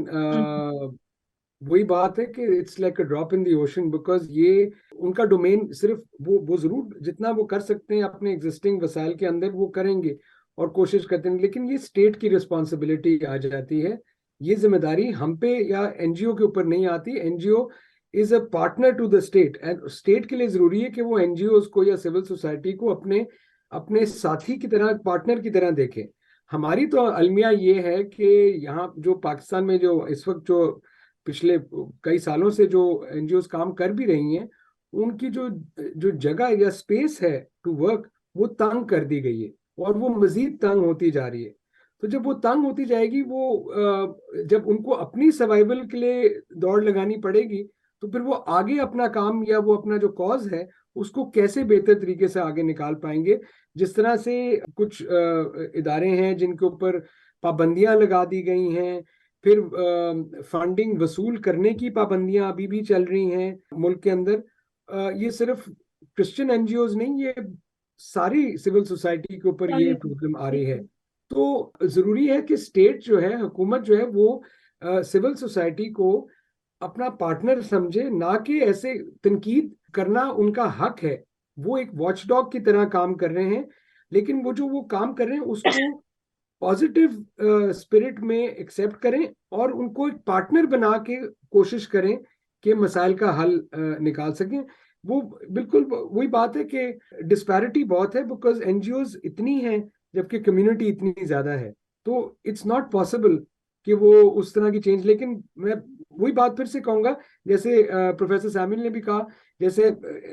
S2: वही बात है कि it's like a drop in the ocean, because ये उनका डोमेन सिर्फ वो जरूर जितना वो कर सकते हैं अपने एग्जिस्टिंग वसाइल के अंदर वो करेंगे और कोशिश करते हैं, लेकिन ये स्टेट की रिस्पॉन्सिबिलिटी आ जाती है। ये जिम्मेदारी हम पे या एनजीओ के ऊपर नहीं आती। NGO is a partner to the state, and state के लिए जरूरी है कि वो एनजीओ को या सिविल सोसाइटी को अपने अपने साथी की तरह, पार्टनर की तरह देखें। हमारी तो अलमिया ये है कि यहाँ जो पाकिस्तान में जो इस वक्त जो पिछले कई सालों से जो एनजीओ काम कर भी रही हैं, उनकी जो जो जगह या स्पेस है टू वर्क, वो तंग कर दी गई है और वो मजीद तंग होती जा रही है। तो जब वो तंग होती जाएगी, वो जब उनको अपनी सर्वाइवल के लिए दौड़ लगानी पड़ेगी, तो फिर वो आगे अपना काम या वो अपना जो कॉज है उसको कैसे बेहतर तरीके से आगे निकाल पाएंगे। जिस तरह से कुछ इदारे हैं जिनके ऊपर पाबंदियां लगा दी गई हैं, फिर फंडिंग वसूल करने की पाबंदियां अभी भी चल रही हैं मुल्क के अंदर। ये सिर्फ क्रिश्चियन एनजीओज नहीं, ये सारी सिविल सोसाइटी के ऊपर ये प्रॉब्लम आ रही है। तो जरूरी है कि स्टेट जो है, हुकूमत जो है, वो सिविल सोसाइटी को अपना पार्टनर समझे, ना कि ऐसे तनकीद करना उनका हक है। वो एक वॉचडॉग की तरह काम कर रहे हैं, लेकिन वो जो वो काम कर रहे हैं उसको पॉजिटिव स्पिरिट में एक्सेप्ट करें और उनको एक पार्टनर बना के कोशिश करें कि मसाइल का हल निकाल सकें। वो बिल्कुल वही बात है कि डिस्पैरिटी बहुत है, बिकॉज एनजीओज इतनी हैं जबकि कम्युनिटी इतनी ज्यादा है। तो इट्स नॉट पॉसिबल कि वो उस तरह की चेंज। लेकिन मैं वही बात फिर से कहूंगा, जैसे प्रोफेसर सैमुअल ने भी कहा, जैसे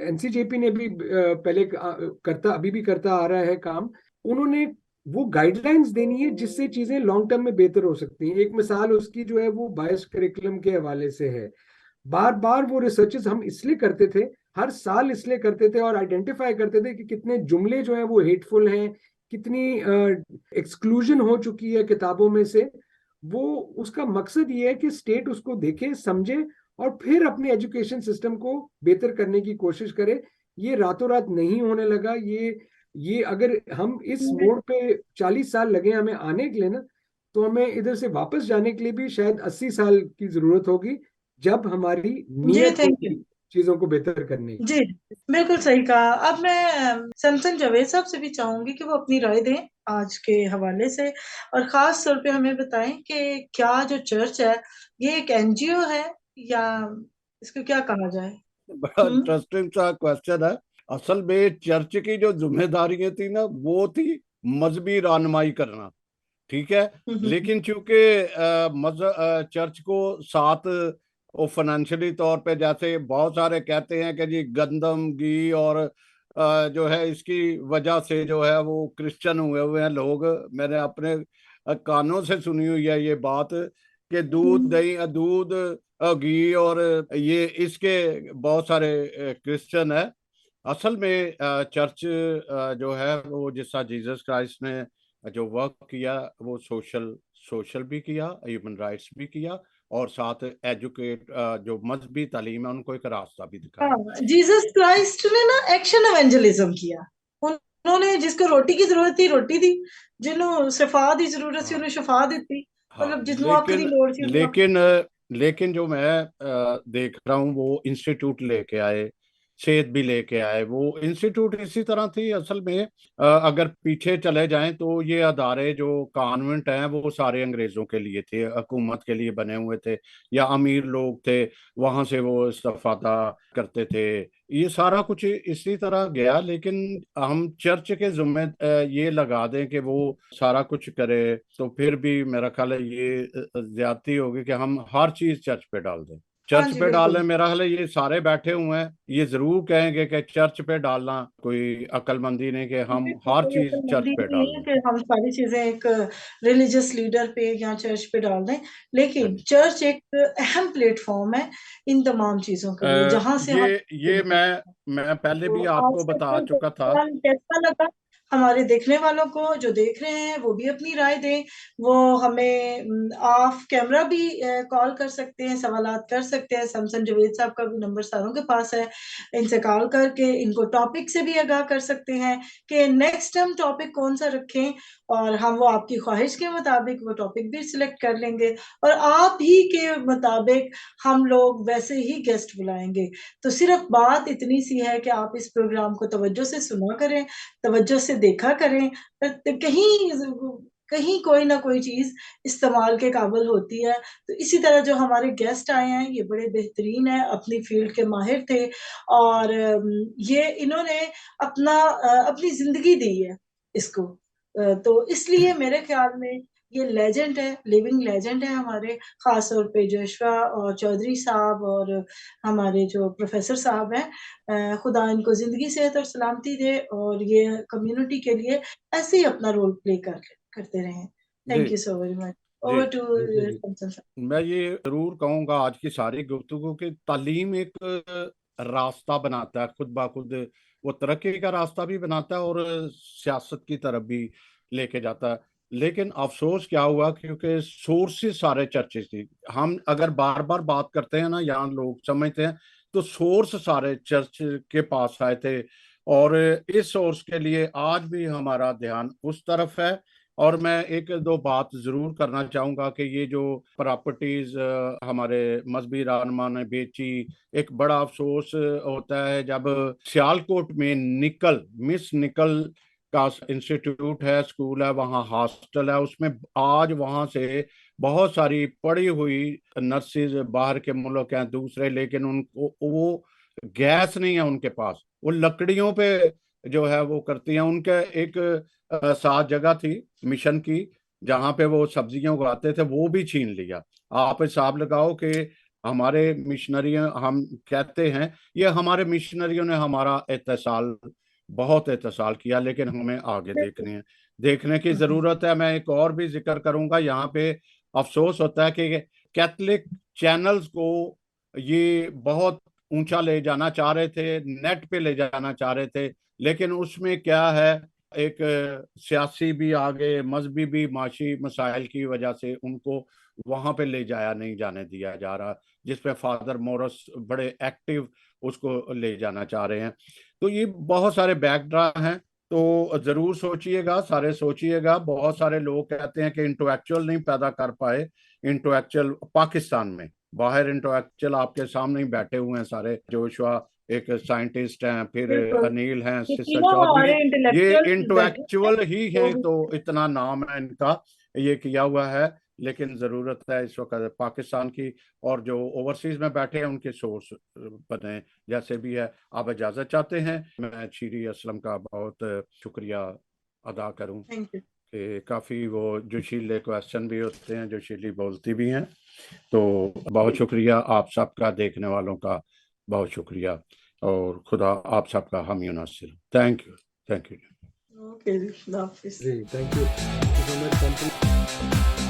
S2: एनसीजेपी ने भी पहले करता, अभी भी करता आ रहा है काम। उन्होंने वो गाइडलाइंस देनी है जिससे चीजें लॉन्ग टर्म में बेहतर हो सकती हैं। एक मिसाल उसकी जो है वो बायस करिकुलम के हवाले से है। बार बार वो रिसर्चेस हम इसलिए करते थे, हर साल इसलिए करते थे और आइडेंटिफाई करते थे कि कितने जुमले जो है वो हेटफुल हैं, कितनी एक्सक्लूजन हो चुकी है किताबों में से। वो उसका मकसद ये है कि स्टेट उसको देखे, समझे और फिर अपने एजुकेशन सिस्टम को बेहतर करने की कोशिश करे। ये रातों रात नहीं होने लगा। ये अगर हम इस मोड़ पे 40 साल लगे हमें आने के लिए ना, तो हमें इधर से वापस जाने के लिए भी शायद 80 साल की जरूरत होगी, जब हमारी
S4: जी
S2: नीयत
S4: थैंक यू।
S2: होगी चीजों को बेहतर करने की।
S4: जी बिल्कुल सही कहा। अब मैं सैमसन जावेद साहब से भी चाहूंगी कि वो अपनी राय दें आज के हवाले से, और खास तौर पे हमें बताएं कि क्या जो चर्च है ये एक एनजीओ है या इसको क्या कहा जाए।
S1: बड़ा
S4: हम्म
S1: इंटरेस्टिंग सा क्वेश्चन है। असल में चर्च की जो जिम्मेदारियां थी ना, वो थी मजहबी रहनुमाई करना, ठीक है।
S4: हम्म
S1: लेकिन चूंकि चर्च को साथ वो फाइनेंशियली तौर पे, जैसे बहुत सारे कहते हैं कि जी गंदम घी और जो है इसकी वजह से जो है वो क्रिश्चियन हुए हुए हैं लोग। मैंने अपने कानों से सुनी हुई है ये बात कि दूध
S4: हम्म।
S1: दही दूध घी और ये इसके बहुत सारे क्रिश्चियन है। असल में चर्च जो है वो जिसका जीसस क्राइस्ट ने जो वर्क किया, वो सोशल सोशल भी किया, ह्यूमन राइट्स भी किया, और साथ एजुकेट जो मजहबी तालीम है उनको एक रास्ता भी दिखाया।
S4: हाँ, जीसस क्राइस्ट ने ना एक्शन एवेंजलिज्म किया। उन्होंने जिसको रोटी की जरूरत थी रोटी दी, जिन्होंने शफा दी जरूरत थी
S1: हाँ
S4: उन्हें शफा दी,
S1: हाँ।
S4: मतलब जिसनों अख दी
S1: लेकिन
S4: लोड़ थी उन्होंने।
S1: लेकिन लेकिन जो मैं देख रहा हूँ, वो इंस्टीट्यूट लेके आए, सेहत भी लेके आए। वो इंस्टीट्यूट इसी तरह थी असल में। अगर पीछे चले जाएं तो ये अदारे जो कॉन्वेंट हैं वो सारे अंग्रेजों के लिए थे, हुकूमत के लिए बने हुए थे, या अमीर लोग थे वहां से वो इस्तेफादा करते थे। ये सारा कुछ इसी तरह गया। लेकिन हम चर्च के जुम्मे ये लगा दें कि वो सारा कुछ करे, तो फिर भी मेरा ख्याल है ये ज्यादती होगी कि हम हर चीज चर्च पे डाल दें।
S4: हाँ
S1: चर्च
S4: जी
S1: पे डाल
S4: बिल्कुल।
S1: दें, मेरा ख्याल है ये सारे बैठे हुए हैं ये जरूर कहेंगे कि चर्च पे डालना कोई अक्लमंदी नहीं, कि हम
S4: बिल्कुल
S1: हर
S4: कोई
S1: चीज चर्च
S4: अक्लमंदी
S1: पे
S4: नहीं
S1: डाल
S4: है
S1: दें।
S4: कि हम सारी चीजें एक रिलीजियस लीडर पे या चर्च पे डाल दें,
S1: हाँ
S4: लेकिन
S1: जी।
S4: चर्च एक अहम प्लेटफॉर्म है इन तमाम चीजों के लिए, जहां से हम
S1: ये मैं पहले
S4: तो
S1: भी
S4: आज
S1: आपको
S4: का
S1: बता चुका था।
S4: प्रोग्राम कैसा लगा हमारे देखने वालों को, जो देख रहे हैं वो भी अपनी राय दें। वो हमें ऑफ कैमरा भी कॉल कर सकते हैं, सवालात कर सकते हैं। समसन जावेद साहब का भी नंबर सारों के पास है, इनसे कॉल करके इनको टॉपिक से भी आगाह कर सकते हैं कि नेक्स्ट हम टॉपिक कौन सा रखें, और हम वो आपकी ख्वाहिश के मुताबिक वो टॉपिक भी सिलेक्ट कर लेंगे, और आप ही के मुताबिक हम लोग वैसे ही गेस्ट बुलाएंगे। तो सिर्फ बात इतनी सी है कि आप इस प्रोग्राम को तवज्जो से सुना करें, तवज्जो से देखा करें। कहीं कहीं कोई ना कोई चीज इस्तेमाल के काबिल होती है। तो इसी तरह जो हमारे गेस्ट आए हैं ये बड़े बेहतरीन है, अपनी फील्ड के माहिर थे, और ये इन्होंने अपनी जिंदगी दी है इसको। तो इसलिए मेरे ख्याल में ये लेजेंड है, लिविंग लेजेंड है हमारे, खास तौर पे जोशवा और चौधरी साहब और हमारे जो प्रोफेसर साहब हैं। खुदा इनको जिंदगी सेहत और सलामती दे, और ये कम्युनिटी के लिए ऐसे ही अपना रोल प्ले करते रहें।
S1: जी
S4: thank you so very much.
S1: जी।
S4: ओवर टू
S2: थैंक यू जी।
S4: सर।
S1: मैं ये जरूर कहूंगा आज की सारी गुफ्तगू की तालीम एक रास्ता बनाता है खुद ब खुद। वो तरक्की का रास्ता भी बनाता है और सियासत की तरफ भी लेके जाता है। लेकिन अफसोस क्या हुआ, क्योंकि सोर्सेस सारे चर्चेस थी। हम अगर बार बार बात करते हैं ना, यहाँ लोग समझते हैं तो सोर्स सारे चर्च के पास आए थे। और इस सोर्स के लिए आज भी हमारा ध्यान उस तरफ है और मैं एक दो बात जरूर करना चाहूंगा कि ये जो प्रॉपर्टीज हमारे मजहबी रहनुमा ने बेची, एक बड़ा अफसोस होता है जब सियालकोट में मिस निकल का इंस्टीट्यूट है, स्कूल है, वहाँ हॉस्टल है, उसमें आज वहाँ से बहुत सारी पढ़ी हुई नर्सेज बाहर के मुल्क हैं दूसरे, लेकिन उनको वो गैस नहीं है उनके पास, वो लकड़ियों पे जो है वो करती हैं। उनके एक साथ जगह थी मिशन की जहाँ पे वो सब्जियां उगाते थे, वो भी छीन लिया। आप हिसाब लगाओ कि हमारे मिशनरी, हम कहते हैं ये हमारे मिशनरियों ने हमारा बहुत एहतसाल किया, लेकिन हमें आगे देखने की जरूरत है। मैं एक और भी जिक्र करूंगा, यहाँ पे अफसोस होता है कि कैथलिक चैनल्स को ये बहुत ऊंचा ले जाना चाह रहे थे, नेट पे ले जाना चाह रहे थे, लेकिन उसमें क्या है, एक सियासी भी आ गए, मजहबी भी, माशी मसाइल की वजह से उनको वहां पे ले जाया नहीं जाने दिया जा रहा, जिसपे फादर मोरस बड़े एक्टिव उसको ले जाना चाह रहे हैं। तो ये बहुत सारे बैकड्रा हैं, तो जरूर सोचिएगा, सारे सोचिएगा। बहुत सारे लोग कहते हैं कि इंटेलेक्चुअल नहीं पैदा कर पाए, इंटेलेक्चुअल पाकिस्तान में, बाहर इंटेलेक्चुअल आपके सामने ही बैठे हुए हैं सारे, जोशुआ एक साइंटिस्ट हैं, फिर
S4: बिल्कुल,
S1: अनिल हैं,
S4: क्योंकि
S1: सिस्टर
S4: वो
S1: चौधरी,
S4: हमारे
S1: ये
S4: इंटेलेक्चुअल बैठे
S1: इंटेलेक्चुअल ही
S4: हैं,
S1: हैं, तो इतना नाम है इनका, ये किया हुआ है। लेकिन जरूरत है इस वक्त पाकिस्तान की, और जो ओवरसीज में बैठे हैं उनके सोर्स बने, जैसे भी है। आप इजाजत चाहते हैं, मैं शीरी असलम का बहुत शुक्रिया अदा करूं
S4: थैंक यू।
S1: कि काफ़ी वो जोशीले क्वेश्चन भी होते हैं, जोशीली बोलती भी हैं। तो बहुत शुक्रिया आप सबका, देखने वालों का बहुत शुक्रिया, और खुदा आप सबका हामी नासिर। Thank you.
S4: ओके जी, खुदा हाफिज।
S2: जी, थैंक यू सो मच।